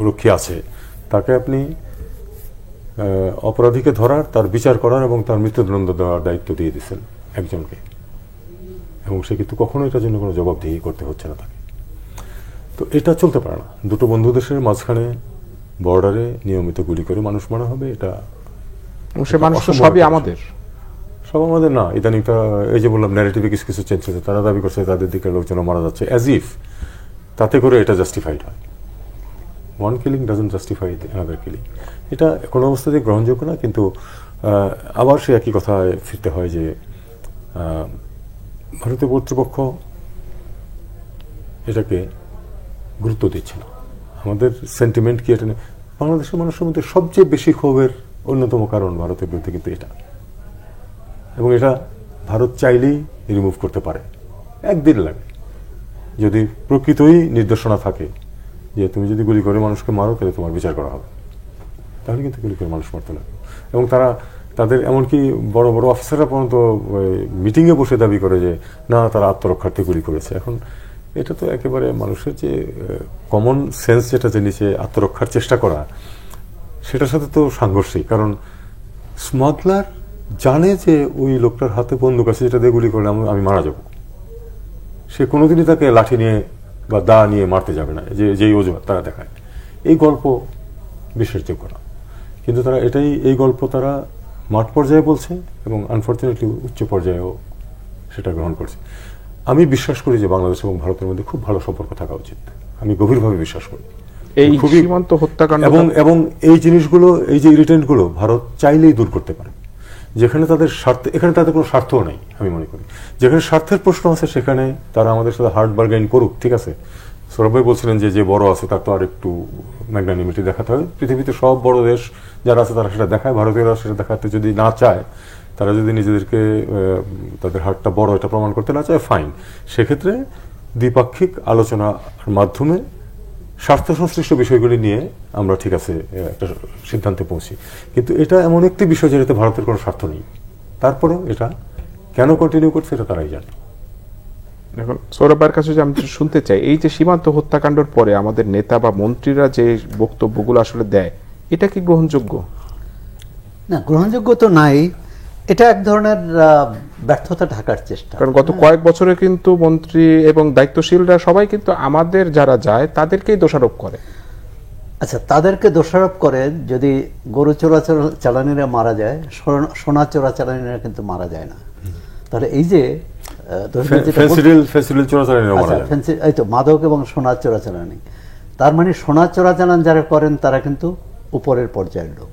রক্ষী আছে তাকে আপনি অপরাধীকে ধরার, তার বিচার করার এবং তার মৃত্যুদণ্ড দেওয়ার দায়িত্ব দিয়ে দিচ্ছেন একজনকে, এবং সে কিন্তু কখনো এটার জন্য কোনো জবাবদিহি করতে হচ্ছে না তাকে। তো এটা চলতে পারে না। দুটো বন্ধু দেশের মাঝখানে বর্ডারে নিয়মিত গুলি করে মানুষ মারা হবে, এটা সবই আমাদের, সব আমাদের না। ইদানিংটা এই যে বললাম, ন্যারেটিভে কিছু কিছু চেঞ্জ হয়েছে। তারা দাবি করছে তাদের দিকে লোকজন মারা যাচ্ছে, অ্যাজ ইফ তাতে করে এটা জাস্টিফাইড হয়। One killing doesn't justify another killing. এটা কোনো অবস্থাতেই গ্রহণযোগ্য না। কিন্তু আবার সে একই কথায় ফিরতে হয় যে ভারতীয় কর্তৃপক্ষ এটাকে গুরুত্ব দিচ্ছে না। আমাদের সেন্টিমেন্ট কি এটা? বাংলাদেশের মানুষের মধ্যে সবচেয়ে বেশি ক্ষোভের অন্যতম কারণ ভারতের বিরুদ্ধে কিন্তু এটা, এবং এটা ভারত চাইলেই রিমুভ করতে পারে, একদিন লাগে। যদি প্রকৃতই নির্দেশনা থাকে যে তুমি যদি গুলি করে মানুষকে মারো তাহলে তোমার বিচার করা হবে, তাহলে কিন্তু গুলি করে মানুষ মারতে লাগে। এবং তাদের এমনকি বড় বড় অফিসাররা পর্যন্ত মিটিংয়ে বসে দাবি করে যে না, তারা আত্মরক্ষার্থে গুলি করেছে। এখন এটা তো একেবারে মানুষের যে কমন সেন্স যেটা জেনেছে আত্মরক্ষার চেষ্টা করা, সেটার সাথে তো সাংঘর্ষিক। কারণ স্মাগলার জানে যে ওই লোকটার হাতে বন্দুক আছে, যেটা দিয়ে গুলি করলে আমি মারা যাব, সে কোনোদিনই তাকে লাঠি নিয়ে বা দা নিয়ে মারতে যাবে না, যেই অজুহাত তারা দেখায়। এই গল্প বিশ্বাসযোগ্য না, কিন্তু তারা এই গল্প তারা মাঠ পর্যায়ে বলছে এবং আনফর্চুনেটলি উচ্চ পর্যায়েও সেটা গ্রহণ করছে। আমি বিশ্বাস করি যে বাংলাদেশ এবং ভারতের মধ্যে খুব ভালো সম্পর্ক থাকা উচিত, আমি গভীরভাবে বিশ্বাস করি। এই সীমান্ত হত্যাকাণ্ড এবং এই জিনিসগুলো, এই যে ইরিটেন্টগুলো ভারত চাইলেই দূর করতে পারে। যেখানে তাদের স্বার্থ, এখানে তাদের কোনো স্বার্থও নেই আমি মনে করি। যেখানে স্বার্থের প্রশ্ন আছে সেখানে তারা আমাদের সাথে হার্ড বার্গেন করুক, ঠিক আছে। সৌরভ ভাই বলছিলেন যে বড় আছে তার তো আর একটু ম্যাগনানিমিটি দেখাতে হয়। পৃথিবীতে সব বড় দেশ যারা আছে তারা সেটা দেখায়, ভারতীয়রা সেটা দেখাতে যদি না চায়, তারা যদি নিজেদেরকে তাদের হাতটা বড় এটা প্রমাণ করতে না চায়, ফাইন। সেক্ষেত্রে দ্বিপাক্ষিক আলোচনার মাধ্যমে স্বার্থ সংশ্লিষ্ট বিষয়গুলি নিয়ে আমরা ঠিক আছে একটা সিদ্ধান্তে পৌঁছি। কিন্তু এটা এমন একটি বিষয় যেটাতে ভারতের কোনো স্বার্থ নেই, তারপরেও এটা কেন কন্টিনিউ করছে এটা তারাই জানে। এখন সৌরভ ভাইয়ের কাছে আমি শুনতে চাই, এই যে সীমান্ত হত্যাকাণ্ডের পরে আমাদের নেতা বা মন্ত্রীরা যে বক্তব্যগুলো আসলে দেয়, এটা কি গ্রহণযোগ্য? না, গ্রহণযোগ্য তো নাই। এটা এক ধরনের ব্যর্থতা ঢাকার চেষ্টা। কারণ গত কয়েক বছরে কিন্তু মন্ত্রী এবং দায়িত্বশীলরা সবাই কিন্তু আমাদের যারা যায় তাদেরকেই দোষারোপ করে। আচ্ছা, তাদেরকে দোষারোপ করে যদি গরু চোরাচালানিরা মারা যায়, সোনা চোরাচালানিরা কিন্তু মারা যায় না। তাহলে এই যে এই তো মাদক এবং সোনা চোরাচালানি, তার মানে সোনা চোরাচালান যারা করেন তারা কিন্তু উপরের পর্যায়ের লোক,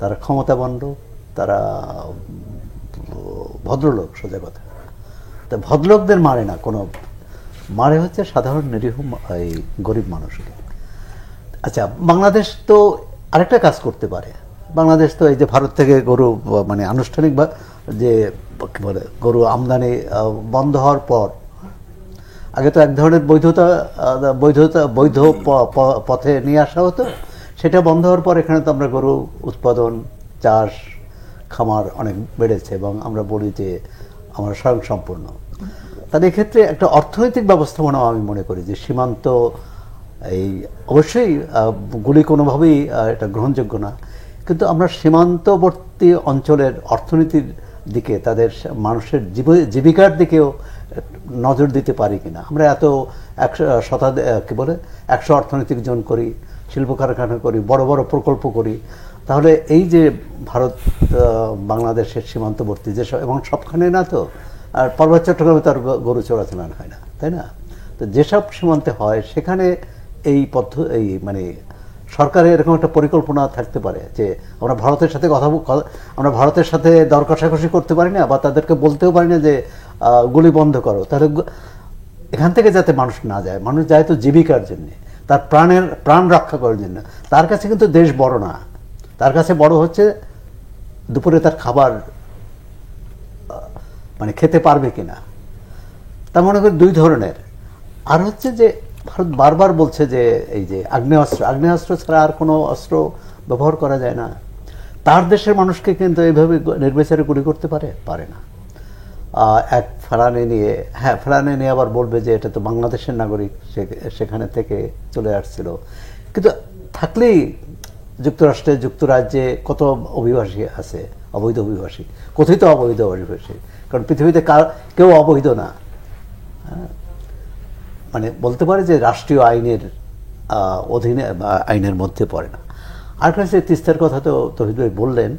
তারা ক্ষমতাবান লোক, তারা ভদ্রলোক, সোজা কথা। তা ভদ্রলোকদের মারে না, কোনো মারে হচ্ছে সাধারণ নিরীহ এই গরিব মানুষকে। আচ্ছা, বাংলাদেশ তো আরেকটা কাজ করতে পারে। বাংলাদেশ তো এই যে ভারত থেকে গরু মানে আনুষ্ঠানিক যে কি বলে গরু আমদানি বন্ধ হওয়ার পর, আগে তো এক ধরনের বৈধ পথে নিয়ে আসা হতো, সেটা বন্ধ হওয়ার পর এখানে তো আমরা গরু উৎপাদন, চাষ, খামার অনেক বেড়েছে এবং আমরা বলি যে আমরা স্বয়ংসম্পূর্ণ। তাহলে এক্ষেত্রে একটা অর্থনৈতিক ব্যবস্থাপনাও আমি মনে করি যে সীমান্ত এই অবশ্যই গুলি কোনোভাবেই এটা গ্রহণযোগ্য না, কিন্তু আমরা সীমান্তবর্তী অঞ্চলের অর্থনীতির দিকে, তাদের মানুষের জীবিকার দিকেও নজর দিতে পারি কিনা। আমরা এত 100 অর্থনৈতিক জোন করি, শিল্প কারখানা করি, বড় বড় প্রকল্প করি, তাহলে এই যে ভারত বাংলাদেশের সীমান্তবর্তী যেসব, এবং সবখানে না তো, আর পার্বত্য চট্টগ্রামে তো আর গরু চোরাচালান হয় না, তাই না? তো যেসব সীমান্তে হয় সেখানে এই মানে সরকারের এরকম একটা পরিকল্পনা থাকতে পারে যে আমরা ভারতের সাথে আমরা ভারতের সাথে দর কষাকষি করতে পারি না, বা তাদেরকে বলতেও পারি না যে গুলি বন্ধ করো। তাহলে এখান থেকে যাতে মানুষ না যায়, মানুষ যায় তো জীবিকার জন্য, তার প্রাণ রক্ষা করার জন্য। তার কাছে কিন্তু দেশ বড় না, তার কাছে বড় হচ্ছে দুপুরে তার খাবার মানে খেতে পারবে কিনা। তার মনে করি দুই ধরনের। আর হচ্ছে যে ভারত বারবার বলছে যে এই যে আগ্নেয়াস্ত্র ছাড়া আর কোনো অস্ত্র ব্যবহার করা যায় না। তার দেশের মানুষকে কিন্তু এইভাবে নির্বিচারে গুলি করতে পারে না। এক ফেলানি নিয়ে আবার বলবে যে এটা তো বাংলাদেশের নাগরিক, সেখানে থেকে চলে আসছিল। কিন্তু থাকলেই যুক্তরাজ্যে কত অভিবাসী আছে, অবৈধ অভিবাসী, কথিত অবৈধ অভিবাসী, কারণ পৃথিবীতে কেউ অবৈধ না। মানে বলতে পারে যে রাষ্ট্রীয় আইনের অধীনে, আইনের মধ্যে পড়ে না। আর কাছে তিস্তার কথা তো তৌহিদ ভাই বললেন,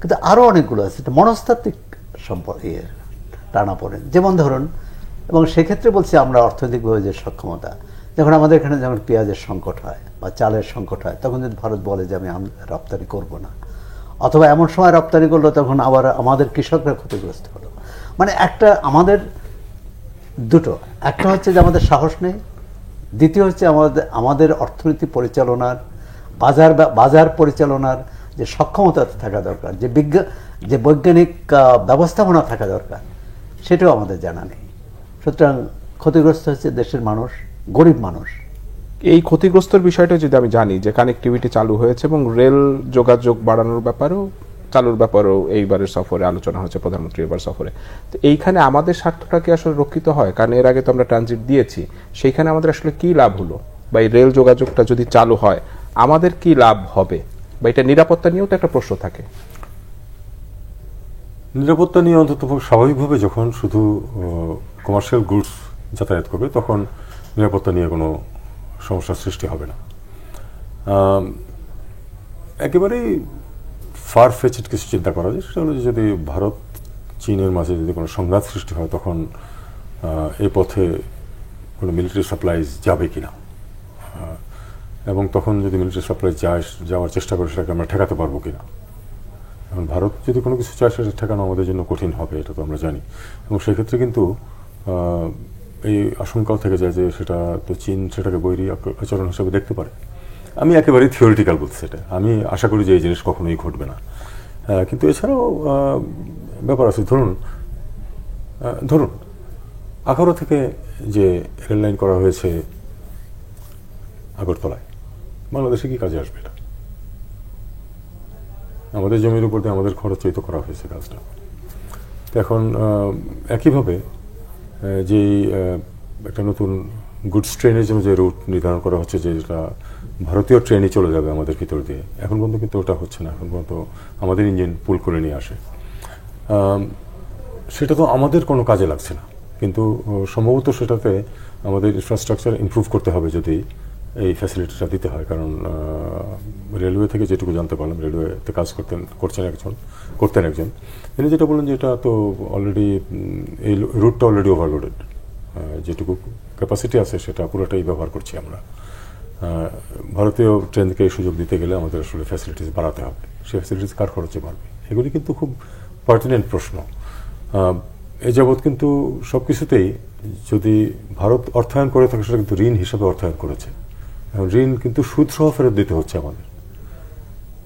কিন্তু আরও অনেকগুলো আছে মনস্তাত্ত্বিক সম্পর্কে টানা পড়েন। যেমন ধরুন, এবং সেক্ষেত্রে বলছি আমরা অর্থনৈতিকভাবে যে সক্ষমতা, যখন আমাদের এখানে যখন পেঁয়াজের সংকট হয় বা চালের সংকট হয়, তখন যদি ভারত বলে যে আমি রপ্তানি করব না, অথবা এমন সময় রপ্তানি করলো তখন আবার আমাদের কৃষকরা ক্ষতিগ্রস্ত হলো। মানে আমাদের দুটো, একটা হচ্ছে যে আমাদের সাহস নেই, দ্বিতীয় হচ্ছে আমাদের অর্থনীতি পরিচালনার, বাজার পরিচালনার যে সক্ষমতা থাকা দরকার, যে বৈজ্ঞানিক ব্যবস্থাপনা থাকা দরকার, সেটাও আমাদের জানা নেই। সুতরাং ক্ষতিগ্রস্ত হচ্ছে দেশের মানুষ, গরিব মানুষ। এই ক্ষতিগ্রস্তর বিষয়টা যদি আমি জানি যে কানেক্টিভিটি চালু হয়েছে এবং রেল যোগাযোগ বাড়ানোর ব্যাপারেও চালুর ব্যাপারেও এইবারের সফরে আলোচনা হচ্ছে প্রধানমন্ত্রী এবার সফরে, তো এইখানে আমাদের স্বার্থটা কি আসলে রক্ষিত হয়? কারণ এর আগে তো আমরা ট্রানজিট দিয়েছি, সেইখানে আমাদের আসলে কি লাভ হলো? বা এই রেল যোগাযোগটা যদি চালু হয় আমাদের কি লাভ হবে? বা এটা নিরাপত্তা নিয়েও তো একটা প্রশ্ন থাকে। নিরাপত্তা নিয়ে অন্তত স্বাভাবিকভাবে যখন শুধু কমার্শিয়াল গুডস যাতায়াত করবে তখন নিরাপত্তা নিয়ে কোনো সমস্যার সৃষ্টি হবে না। একেবারেই ফার ফেচড কিছু চিন্তা করা যায়, সেটা হলো যদি ভারত চীনের মাঝে যদি কোনো সংঘাত সৃষ্টি হয় তখন এই পথে কোনো মিলিটারি সাপ্লাইজ যাবে কিনা, এবং তখন যদি মিলিটারি সাপ্লাই যাওয়ার চেষ্টা করে সেটাকে আমরা ঠেকাতে পারবো কিনা। এখন ভারত যদি কোনো কিছু চায় সেটা ঠেকানো আমাদের জন্য কঠিন হবে, এটা তো আমরা জানি। এবং সেক্ষেত্রে কিন্তু এই আশঙ্কাও থেকে যায় যে সেটা তো চীন সেটাকে বৈরী আচরণ হিসেবে দেখতে পারে। আমি একেবারেই থিওরিটিক্যাল বলছি এটা, আমি আশা করি যে এই জিনিস কখনোই ঘটবে না। কিন্তু এছাড়াও ব্যাপার আছে। ধরুন আখাউড়া থেকে যে রেল লাইন করা হয়েছে আগরতলায়, বাংলাদেশে কি কাজে আসবে এটা? আমাদের জমির উপর দিয়ে আমাদের খরচই তো করা হয়েছে কাজটা। তো এখন একইভাবে যেই একটা নতুন গুডস ট্রেনের জন্য যে রুট নির্ধারণ করা হচ্ছে, যেটা ভারতীয় ট্রেনই চলে যাবে আমাদের ভিতর দিয়ে, এখন পর্যন্ত কিন্তু ওটা হচ্ছে না। এখন পর্যন্ত আমাদের ইঞ্জিন পুল করে নিয়ে আসে, সেটা তো আমাদের কোনো কাজে লাগছে না। কিন্তু সম্ভবত সেটাতে আমাদের ইনফ্রাস্ট্রাকচার ইমপ্রুভ করতে হবে যদি এই ফ্যাসিলিটিটা দিতে হয়। কারণ রেলওয়ে থেকে যেটুকু জানতে পারলাম, রেলওয়েতে কাজ করতেন একজন, তিনি যেটা বললেন যে এটা তো অলরেডি এই রুটটা অলরেডি ওভারলোডেড, যেটুকু ক্যাপাসিটি আছে সেটা পুরোটাই ব্যবহার করছি আমরা। ভারতীয় ট্রেনকে এই সুযোগ দিতে গেলে আমাদের আসলে ফ্যাসিলিটিস বাড়াতে হবে। সেই ফ্যাসিলিটিস কার খরচে বাড়বে? এগুলি কিন্তু খুব পার্টিনেন্ট প্রশ্ন। এ যাবৎ কিন্তু সব কিছুতেই যদি ভারত অর্থায়ন করে থাকে সেটা কিন্তু ঋণ হিসেবে অর্থায়ন করেছে। এখন ঋণ কিন্তু সুদ সহ ফেরত দিতে হচ্ছে আমাদের।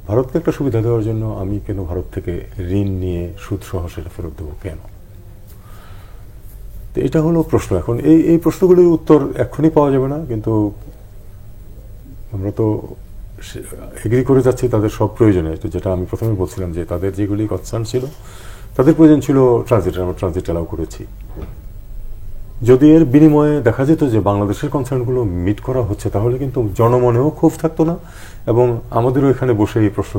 ভারতকে একটা সুবিধা দেওয়ার জন্য আমি কেন ভারত থেকে ঋণ নিয়ে সুদ সহ সেটা ফেরত দেবো কেন? তো এটা হলো প্রশ্ন। এখন এই প্রশ্নগুলির উত্তর এক্ষুনি পাওয়া যাবে না, কিন্তু আমরা তো এগ্রি করে যাচ্ছি তাদের সব প্রয়োজনে। যেটা আমি প্রথমে বলছিলাম যে তাদের যেগুলি কনসার্ন ছিল, তাদের প্রয়োজন ছিল ট্রানজিটের, আমরা ট্রানজিট অ্যালাউ করেছি। যদি এর বিনিময়ে দেখা যেত যে বাংলাদেশের কনসার্নগুলো মিট করা হচ্ছে, তাহলে কিন্তু জনমনেও ক্ষোভ থাকতো না এবং আমাদেরও এখানে বসে এই প্রশ্ন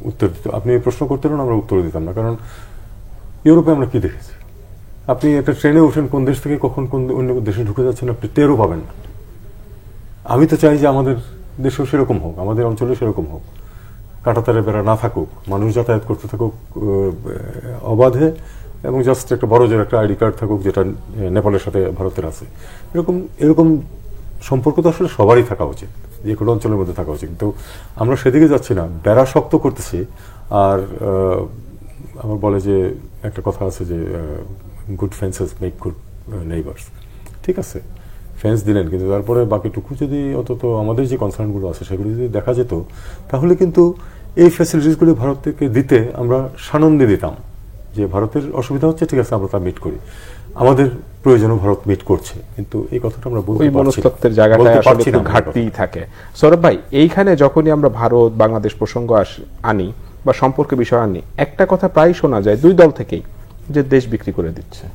উত্তর দিত। আপনি এই প্রশ্ন করতেন না, আমরা উত্তর দিতাম না। কারণ ইউরোপে আমরা কি দেখেছি, আপনি একটা ট্রেনে ওঠেন, কোন দেশ থেকে কখন কোন অন্য দেশে ঢুকে যাচ্ছেন আপনি টেরও পাবেন না। আমি তো চাই যে আমাদের দেশেও সেরকম হোক, আমাদের অঞ্চলে সেরকম হোক, কাঁটাতারে বেড়া না থাকুক, মানুষ যাতায়াত করতে থাকুক অবাধে, এবং জাস্ট একটা বড় যে একটা আইডি কার্ড থাকুক যেটা নেপালের সাথে ভারতের আছে। এরকম সম্পর্ক তো আসলে সবারই থাকা উচিত, যে কোনো অঞ্চলের মধ্যে থাকা উচিত। কিন্তু আমরা সেদিকে যাচ্ছি না, বেড়া শক্ত করতেছি। আর আমার বলে যে একটা কথা আছে যে good fences make good neighbours. ঠিক আছে, ফেন্স দিলেন, কিন্তু তারপরে বাকিটুকু যদি অন্তত আমাদের যে কনসার্নগুলো আছে সেগুলো যদি দেখা যেত, তাহলে কিন্তু এই ফ্যাসিলিটিসগুলি ভারত থেকে দিতে আমরা সানন্দে দিতাম। যে ভারতের অসুবিধা হচ্ছে, ঠিক আছে, আমরা তা মিট করি, আমাদের প্রয়োজনও ভারত মিট করছে। কিন্তু এই কথাটা আমরা বলতে পারছি না, মনস্তত্ত্বের জায়গাটায় আসলে একটু ঘাটতি থাকে। সৌরভ ভাই, এইখানে যখনই আমরা ভারত বাংলাদেশ প্রসঙ্গ আনি বা সম্পর্কে বিষয় আনি, একটা কথা প্রায় শোনা যায় দুই দল থেকেই, যে দেশ বিক্রি করে দিচ্ছে।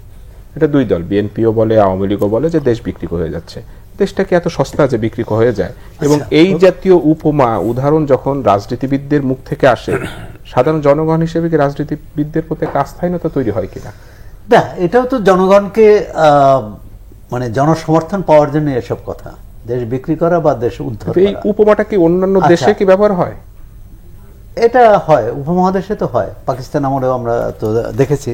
এটা দুই দল, বিএনপিও বলে, আওয়ামী লীগও বলে যে দেশ বিক্রি হয়ে যাচ্ছে। দেশটা কি এত সস্তা যে বিক্রি হয়ে যায়? এবং এই জাতীয় উদাহরণ যখন রাজনীতিবিদদের মুখ থেকে আসে, সাধারণ জনগণ হিসেবে কি রাজনীতিবিদদের প্রতি একটা আস্থাহীনতা তৈরি হয় কিনা? না, এটাও তো জনগণকে মানে জনসমর্থন পাওয়ার জন্য এসব কথা, দেশ বিক্রি করা বা দেশ উদ্ধার করা। এই উপমাটা কি অন্যান্য দেশে কি ব্যবহার হয়? এটা হয়, উপমহাদেশে তো হয়, পাকিস্তান আমলেও আমরা তো দেখেছি,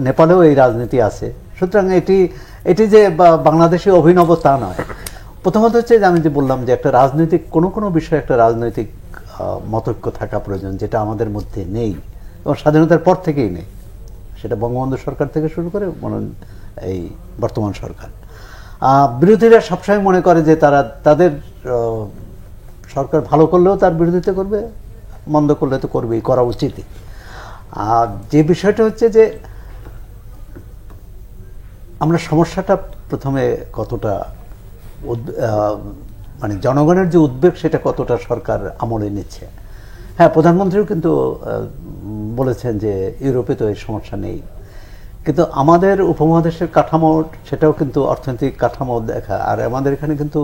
নেপালেও এই রাজনীতি আছে। সুতরাং এটি যে বাংলাদেশে অভিনব তা নয়। প্রথমত হচ্ছে যে আমি যে বললাম যে একটা রাজনৈতিক কোনো বিষয়ে একটা রাজনৈতিক মতৈক্য থাকা প্রয়োজন, যেটা আমাদের মধ্যে নেই এবং স্বাধীনতার পর থেকেই নেই। সেটা বঙ্গবন্ধু সরকার থেকে শুরু করে এই বর্তমান সরকার। বিরোধীরা সবসময় মনে করে যে তাদের সরকার ভালো করলেও তার বিরোধিতা করবে, মন্দ করলে তো করবেই, করা উচিতই। আর যে বিষয়টা হচ্ছে যে আমরা সমস্যাটা প্রথমে কতটা মানে জনগণের যে উদ্বেগ সেটা কতটা সরকার আমলে নিচ্ছে। হ্যাঁ, প্রধানমন্ত্রীও কিন্তু বলেছেন যে ইউরোপে তো এই সমস্যা নেই, কিন্তু আমাদের উপমহাদেশের কাঠামো সেটাও কিন্তু অর্থনৈতিক কাঠামো দেখা। আর আমাদের এখানে কিন্তু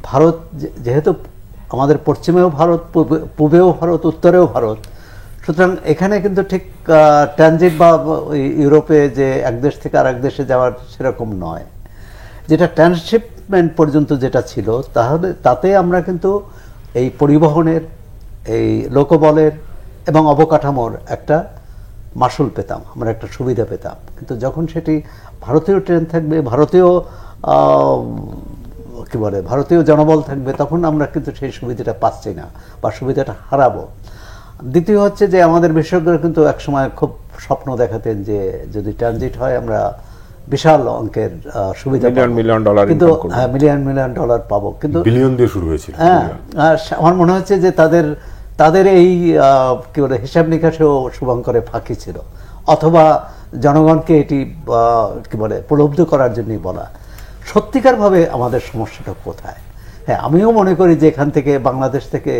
ভারত যেহেতু আমাদের পশ্চিমেও ভারত, পূবেও ভারত, উত্তরেও ভারত, সুতরাং এখানে কিন্তু ঠিক ট্রানজিট বা ইউরোপে যে এক দেশ থেকে আর এক দেশে যাওয়ার সেরকম নয়। যেটা ট্রান্সশিপমেন্ট পর্যন্ত যেটা ছিল, তাহলে তাতে আমরা কিন্তু এই পরিবহনের, এই লোকবলের এবং অবকাঠামোর একটা মাসুল পেতাম, আমরা একটা সুবিধা পেতাম। কিন্তু যখন সেটি ভারতীয় ট্রেন থাকবে, ভারতীয় কি বলে ভারতীয় জনবল থাকবে, তখন আমরা কিন্তু সেই সুবিধাটা পাচ্ছি না বা সুবিধাটা হারাবো। দ্বিতীয় হচ্ছে যে আমাদের বিশেষজ্ঞরা কিন্তু একসময় খুব স্বপ্ন দেখাতেন যে যদি ট্রানজিট হয় আমরা বিশাল অঙ্কের সুবিধা মিলিয়ন ডলার কিন্তু মিলিয়ন ডলার পাবো, কিন্তু বিলিয়ন দিয়ে শুরু হয়েছিল। হ্যাঁ, আমার মনে হচ্ছে যে তাদের এই কি বলে হিসাব নিকাশেও শুভঙ্করে ফাঁকি ছিল, অথবা জনগণকে এটি কি বলে প্রলুব্ধ করার জন্যই বলা। সত্যিকারভাবে আমাদের সমস্যাটা কোথায়? হ্যাঁ, আমিও মনে করি যে এখান থেকে বাংলাদেশ থেকে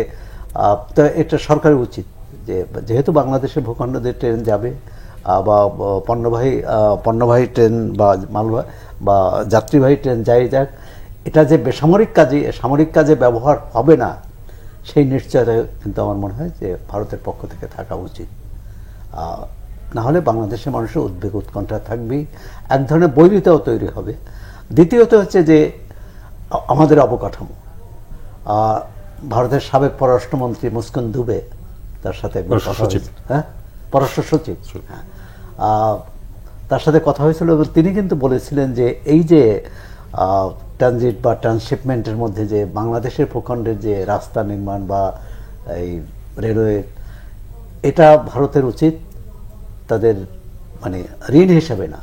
তো এটা সরকারের উচিত যে যেহেতু বাংলাদেশের ভূখণ্ড দিয়ে ট্রেন যাবে বা পণ্যবাহী ট্রেন বা মালবাহী বা যাত্রীবাহী ট্রেন যাই যাক, এটা যে বেসামরিক কাজে সামরিক কাজে ব্যবহার হবে না সেই নিশ্চয়তা কিন্তু আমার মনে হয় যে ভারতের পক্ষ থেকে থাকা উচিত। না হলে বাংলাদেশের মানুষের উদ্বেগ উৎকণ্ঠা থাকবেই, এক ধরনের বৈরিতাও তৈরি হবে। দ্বিতীয়ত হচ্ছে যে আমাদের অবকাঠামো, ভারতের সাবেক পররাষ্ট্রমন্ত্রী মুস্কুন দুবে, তার সাথে পররাষ্ট্র সচিব, হ্যাঁ, তার সাথে কথা হয়েছিল এবং তিনি কিন্তু বলেছিলেন যে এই যে ট্রানজিট বা ট্রান্সশিপমেন্টের মধ্যে যে বাংলাদেশের ভূখণ্ডের যে রাস্তা নির্মাণ বা এই রেলওয়ে, এটা ভারতের উচিত তাদের মানে ঋণ হিসেবে না,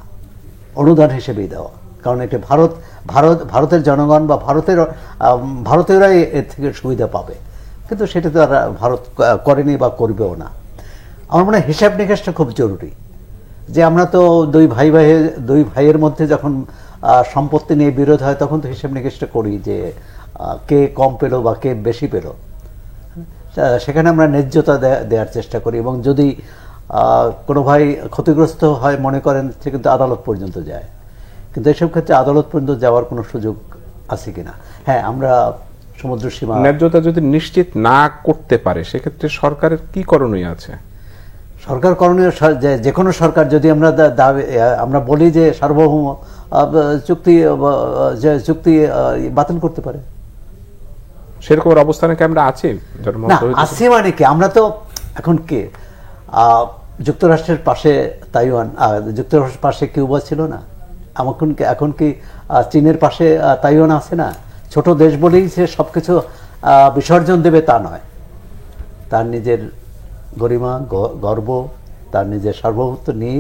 অনুদান হিসেবেই দেওয়া। কারণ এটা ভারতের জনগণ বা ভারতীয়রাই এর থেকে সুবিধা পাবে, কিন্তু সেটা তো আর ভারত করেনি বা করবেও না। আমার মনে হয় হিসাব নিকাশটা খুব জরুরি, যে আমরা তো দুই ভাইয়ের মধ্যে যখন সম্পত্তি নিয়ে বিরোধ হয় তখন তো হিসাব নিকাশটা করি যে কে কম পেল বা কে বেশি পেল, সেখানে আমরা ন্যায্যতা দেওয়ার চেষ্টা করি। এবং যদি কোনো ভাই ক্ষতিগ্রস্ত হয় মনে করেন, সে কিন্তু আদালত পর্যন্ত যায়, কিন্তু এসব ক্ষেত্রে আদালত পর্যন্ত যাওয়ার কোনো সুযোগ আছে কিনা? হ্যাঁ, আমরা সমুদ্র সীমা ন্যায্যতা যদি নিশ্চিত না করতে পারে সেক্ষেত্রে সরকারের কি করণীয় আছে? সরকার করণীয় যে কোনো সরকার যদি আমরা বলি যে সার্বভৌম চুক্তি বাতিল করতে পারে, সেরকম অবস্থানে কি আমরা আছি? না আছি মানে কি, আমরা তো এখন কে যুক্তরাষ্ট্রের পাশে তাইওয়ান, যুক্তরাষ্ট্রের পাশে কিউবা ছিল না, এখন কি চীনের পাশে তাইওয়ান আছে না? ছোট দেশ বলেই সে সবকিছু বিসর্জন দেবে তা নয়, তার নিজের গরিমা, গর্ব, তার নিজের সার্বভৌমত্ব নিয়ে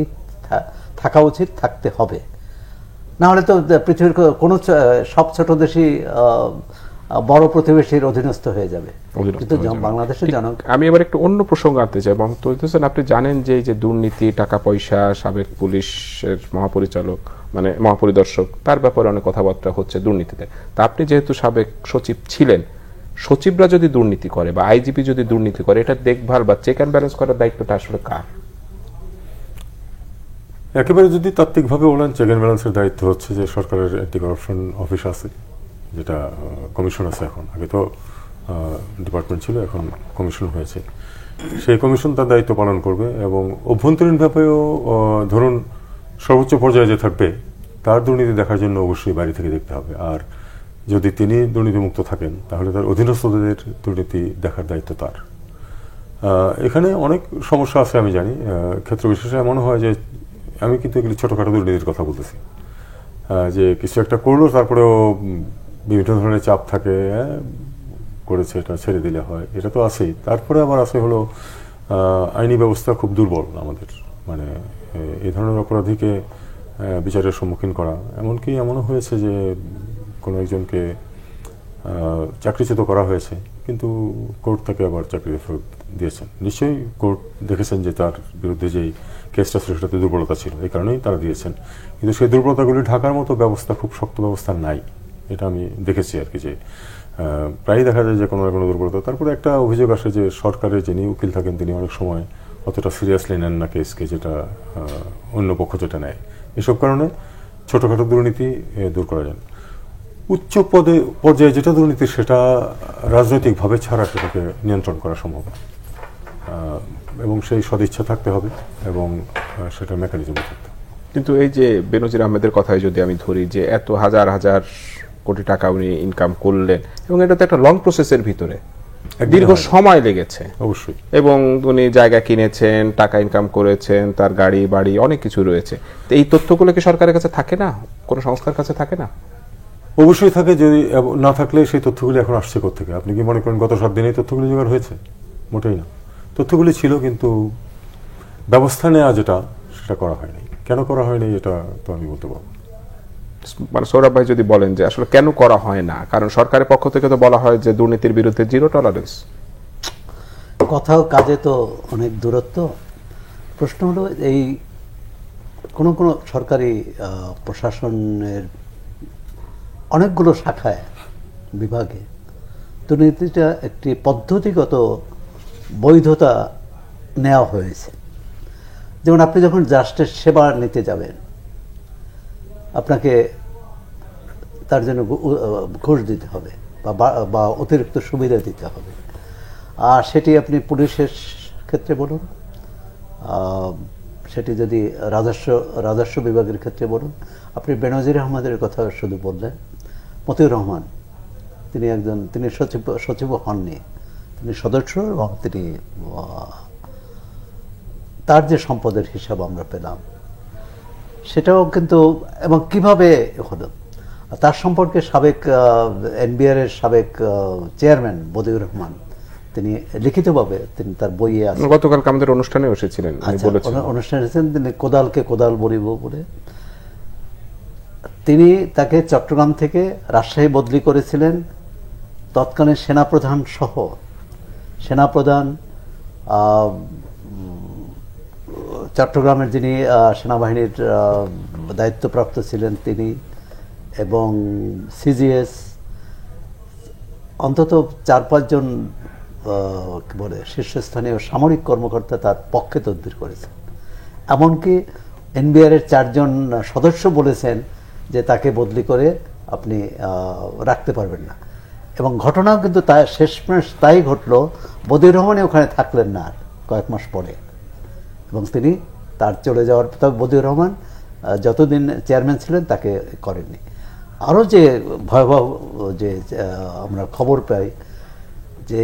থাকা উচিত, থাকতে হবে। না হলে তো পৃথিবীর কোনো সব ছোট দেশই বড় প্রতিবেশীর অধীনস্থ হয়ে যাবে। কিন্তু বাংলাদেশের আমি এবার একটু অন্য প্রসঙ্গ আনতে চাই। আপনি জানেন যে এই যে দুর্নীতি, টাকা পয়সা, সাবেক পুলিশের মহাপরিচালক মানে মহাপরিদর্শক, তার ব্যাপারে অনেক কথাবার্তা হচ্ছে দুর্নীতিতে। তা আপনি যেহেতু সাবেক সচিব ছিলেন, সচিবরা যদি দুর্নীতি করে বা আইজিপি যদি দুর্নীতি করে, এটা দেখভাল বা চেক অ্যান্ড ব্যালেন্স করার দায়িত্বটা আসলে কার? একেবারে যদি তাত্ত্বিকভাবে বলেন, চেক অ্যান্ড ব্যালেন্সের দায়িত্ব হচ্ছে যে সরকারের অ্যান্টি করাপশন অফিস আছে, যেটা কমিশন আছে এখন, আগে তো ডিপার্টমেন্ট ছিল, এখন কমিশন হয়েছে। সেই কমিশন তার দায়িত্ব পালন করবে এবং অভ্যন্তরীণভাবেও ধরুন সর্বোচ্চ পর্যায়ে যে থাকবে তার দুর্নীতি দেখার জন্য অবশ্যই বাইরে থেকে দেখতে হবে। আর যদি তিনি দুর্নীতিমুক্ত থাকেন তাহলে তার অধীনস্থদের দুর্নীতি দেখার দায়িত্ব তার। এখানে অনেক সমস্যা আছে আমি জানি, ক্ষেত্র বিশেষে এমন হয় যে আমি কিন্তু এগুলি ছোটোখাটো দুর্নীতির কথা বলতেছি, যে কিছু একটা করলো তারপরেও বিভিন্ন ধরনের চাপ থাকে, করেছে এটা ছেড়ে দিলে হয়, এটা তো আছেই। তারপরে আবার আছে হলো আইনি ব্যবস্থা খুব দুর্বল আমাদের, মানে এই ধরনের অপরাধীকে বিচারের সম্মুখীন করা। এমনকি এমনও হয়েছে যে কোনো একজনকে চাকরিচ্যুত করা হয়েছে, কিন্তু কোর্ট তাকে আবার চাকরি ফেরত দিয়েছেন। নিশ্চয়ই কোর্ট দেখেছেন যে তার বিরুদ্ধে যেই কেসটা ছিল সেটাতে দুর্বলতা ছিল, এই কারণেই তারা দিয়েছেন। কিন্তু সেই দুর্বলতাগুলি ঢাকার মতো ব্যবস্থা, খুব শক্ত ব্যবস্থা নাই, এটা আমি দেখেছি আর কি, যে প্রায়ই দেখা যায় যে কোনো না কোনো দুর্বলতা। তারপরে একটা অভিযোগ আসে যে সরকারের যিনি উকিল থাকেন তিনি অনেক সময় অতটা সিরিয়াসলি নেন না কেসকে, যেটা অন্য পক্ষ যেটা নেয়। এসব কারণে ছোটোখাটো দুর্নীতি দূর করা যায় না। উচ্চ পর্যায়ে যেটা দুর্নীতি সেটা রাজনৈতিকভাবে ছাড়া সেটাকে নিয়ন্ত্রণ করা সম্ভব না, এবং সেই সদিচ্ছা থাকতে হবে এবং সেটা মেকানিজম থাকতে হবে। কিন্তু এই যে বেনজির আহমেদের কথাই যদি আমি ধরি, যে এত হাজার হাজার কোটি টাকা উনি ইনকাম করলেন, এবং এটা তো একটা লং প্রসেসের ভিতরে দীর্ঘ সময় লেগেছে অবশ্যই, এবং উনি জায়গা কিনেছেন, টাকা ইনকাম করেছেন, তার গাড়ি বাড়ি অনেক কিছু রয়েছে। তো এই তথ্যগুলো কি সরকারের কাছে থাকে না, কোনো সংস্থার কাছে থাকে না? অবশ্যই থাকে। যদি না থাকলে সেই তথ্যগুলি এখন আসছে কোত্থেকে? আপনি কি মনে করেন গত 7 দিনে এই তথ্যগুলি জোগাড় হয়েছে? মোটেই না। তথ্যগুলি ছিল, কিন্তু ব্যবস্থা নেওয়া যেটা সেটা করা হয়নি। কেন করা হয়নি এটা তো আমি বলতে পারবো। মানে সৌরভ ভাই যদি বলেন যে আসলে কেন করা হয় না, কারণ সরকারের পক্ষ থেকে তো বলা হয় যে দুর্নীতির বিরুদ্ধে 0 টলারেন্স। কথাও কাজে তো অনেক দূরত্ব। প্রশ্ন হলো এই কোন কোন সরকারি প্রশাসনের অনেকগুলো শাখায় বিভাগে দুর্নীতিটা একটি পদ্ধতিগত বৈধতা নেওয়া হয়েছে। যেমন আপনি যখন রাষ্ট্রের সেবা নিতে যাবেন, আপনাকে তার জন্য ঘুষ দিতে হবে বা অতিরিক্ত সুবিধা দিতে হবে। আর সেটি আপনি পুলিশের ক্ষেত্রে বলুন, সেটি যদি রাজস্ব বিভাগের ক্ষেত্রে বলুন। আপনি বেনজির আহমেদের কথা শুধু বললেন, মতিউর রহমান তিনি সচিব হননি, তিনি সদস্য, এবং তিনি তার যে সম্পদের হিসাব আমরা পেলাম সেটাও কিন্তু, এবং কিভাবে হলো তার সম্পর্কে সাবেক এনবিআর এর সাবেক চেয়ারম্যান বদিউর রহমান তিনি লিখিতভাবে তিনি তার বইয়ে আছে, গতকালকে আমাদের অনুষ্ঠানে এসেছিলেন, অনুষ্ঠানে এসেছেন, তিনি কোদালকে কোদাল বলিব বলে তিনি তাকে চট্টগ্রাম থেকে রাজশাহী বদলি করেছিলেন। তৎকালীন সেনাপ্রধান সহ সেনাপ্রধান, চট্টগ্রামের যিনি সেনাবাহিনীর দায়িত্বপ্রাপ্ত ছিলেন তিনি, এবং সিজিএস অন্তত 4-5 জন কি বলে শীর্ষস্থানীয় সামরিক কর্মকর্তা তার পক্ষে তদবির করেছেন। এমনকি এনবিআর এর 4 জন সদস্য বলেছেন যে তাকে বদলি করে আপনি রাখতে পারবেন না। এবং ঘটনাও কিন্তু শেষমেশ তাই ঘটলো, বদিউর রহমানই ওখানে থাকলেন না আর কয়েক মাস পরে, এবং তিনি তার চলে যাওয়ার, তবে বদিউর রহমান যতদিন চেয়ারম্যান ছিলেন তাকে করেননি। আরও যে ভয়াবহ যে আমরা খবর পাই যে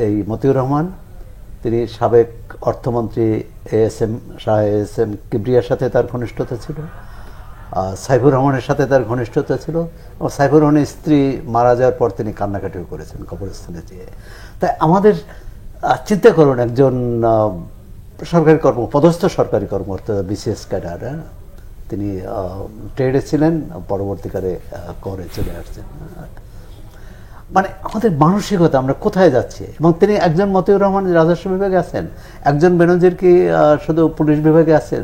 এই মতিউর রহমান তিনি সাবেক অর্থমন্ত্রী শাহ এএসএম কিবরিয়ার সাথে তার ঘনিষ্ঠতা ছিল, সাইফুর রহমানের সাথে তার ঘনিষ্ঠতা ছিল, এবং সাইফুর রহমানের স্ত্রী মারা যাওয়ার পর তিনি কান্নাকাটিও করেছেন কবরস্থানে যেয়ে। তাই আমাদের চিন্তা করুন, একজন সরকারি পদস্থ সরকারি কর্মকর্তা, বিসিএস ক্যাডার, তিনি ট্রেডে ছিলেন, পরবর্তীকালে করে চলে আসছেন। মানে আমাদের মানসিকতা, আমরা কোথায় যাচ্ছি? এবং তিনি একজন মতিউর রহমান রাজস্ব বিভাগে আছেন, একজন বেনজির কি শুধু পুলিশ বিভাগে আছেন,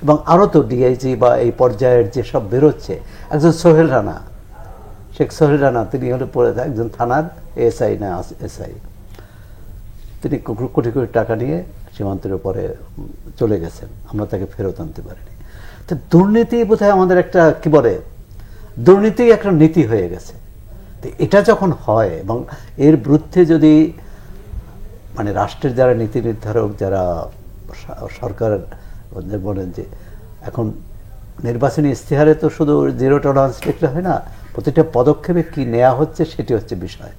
এবং আরও তো ডিআইজি বা এই পর্যায়ের যেসব বেরোচ্ছে, একজন সোহেল রানা, শেখ সোহেল রানা, তিনি হলে পড়ে একজন থানার এসআই না এসআই, তিনি কোটি কোটি টাকা নিয়ে সীমান্তের উপরে চলে গেছেন, আমরা তাকে ফেরত আনতে পারিনি। তো দুর্নীতি বোধহয় আমাদের একটা কি বলে, দুর্নীতি একটা নীতি হয়ে গেছে। তো এটা যখন হয়, এবং এর বিরুদ্ধে যদি মানে রাষ্ট্রের যারা নীতি নির্ধারক, যারা সরকার বলেন যে এখন নির্বাচনী ইশতেহারে তো শুধু 0 টলারেন্স লিখলে হয় না, প্রতিটা পদক্ষেপে কি নেওয়া হচ্ছে সেটি হচ্ছে বিষয়।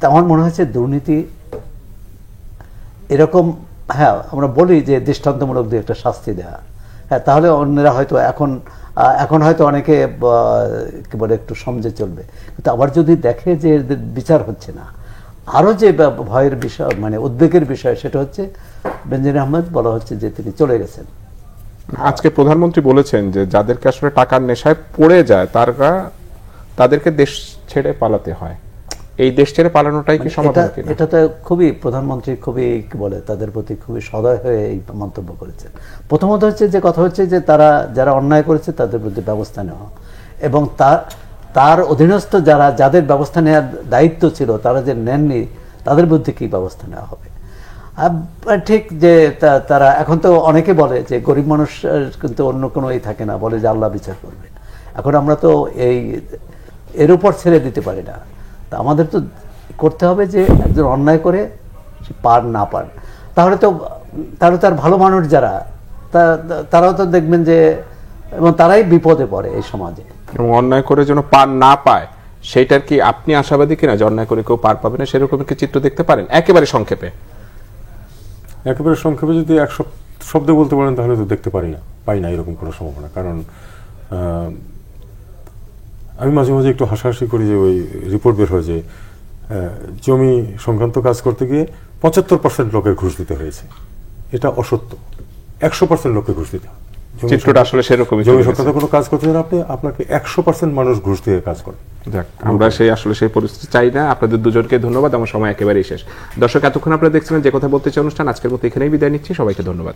আমার মনে হচ্ছে দুর্নীতি এরকম, হ্যাঁ আমরা বলি যে দৃষ্টান্তমূলক দিয়ে একটা শাস্তি দেওয়া, হ্যাঁ তাহলে অন্যরা হয়তো এখন হয়তো অনেকে কি বলে একটু সমঝে চলবে। কিন্তু আবার যদি দেখে যে বিচার হচ্ছে না, আরও যে ভয়ের বিষয়, মানে উদ্বেগের বিষয়, সেটা হচ্ছে বেনজির আহমেদ বলা হচ্ছে যে তিনি চলে গেছেন। আজকে প্রধানমন্ত্রী বলেছেন যে যাদেরকে আসলে টাকার নেশায় পড়ে যায় তাদেরকে দেশ ছেড়ে পালাতে হয়। এই দেশ ছেড়ে পালানোটাই কি সমাধান এটা কিনা? এটা তো খুবই প্রধানমন্ত্রী খুবই কি বলে তাদের প্রতি খুবই সদয় হয়ে এই মন্তব্য করেছেন। প্রথমত হচ্ছে যে কথা হচ্ছে যে তারা যারা অন্যায় করেছে তাদের প্রতি ব্যবস্থা নেওয়া, এবং তার অধীনস্থ যাদের ব্যবস্থা নেওয়ার দায়িত্ব ছিল তারা যে নেননি তাদের বিরুদ্ধে কি ব্যবস্থা নেওয়া হবে। ঠিক যে তারা এখন তো অনেকে বলে যে গরিব মানুষ কিন্তু অন্য কোনো থাকে না, বলে যে আল্লাহ বিচার করবে। এখন আমরা তো এর উপর ছেড়ে দিতে পারি না। তা আমাদের তো করতে হবে যে একজন অন্যায় করে পার না পার, তাহলে তার ভালো মানুষ যারা তারাও তো দেখবেন যে, এবং তারাই বিপদে পড়ে এই সমাজে। এবং অন্যায় করে যেন পার না পায় সেইটার কি আপনি আশাবাদী কিনা যে অন্যায় করে কেউ পার পাবে না, সেরকম কি চিত্র দেখতে পারেন একেবারে সংক্ষেপে? একেবারে সংক্ষেপে যদি এক শব্দে বলতে পারেন তাহলে তো দেখতে পাই না এরকম কোনো সম্ভাবনা। কারণ আমি মাঝে মাঝে একটু হাসাহাসি করি যে ওই রিপোর্ট বের হয় যে জমি সংক্রান্ত কাজ করতে গিয়ে 75% লোকের ঘুষ দিতে হয়েছে। এটা অসত্য। 100% লোককে ঘুষ দিতে হয়। চিত্রটা আসলে সেরকমই। জমি সংক্রান্ত কোনো কাজ করতে গেলে আপনাকে 100% মানুষ ঘুষ দিয়ে কাজ করে। যাক, আমরা সেই পরিস্থিতি চাই না। আপনাদের দুজনকে ধন্যবাদ। আমার সময় একেবারেই শেষ। দর্শক, এতক্ষণ আপনারা দেখছিলেন যে কথা বলতে চাই অনুষ্ঠান। আজকের মতো এখানেই বিদায় নিচ্ছি। সবাইকে ধন্যবাদ।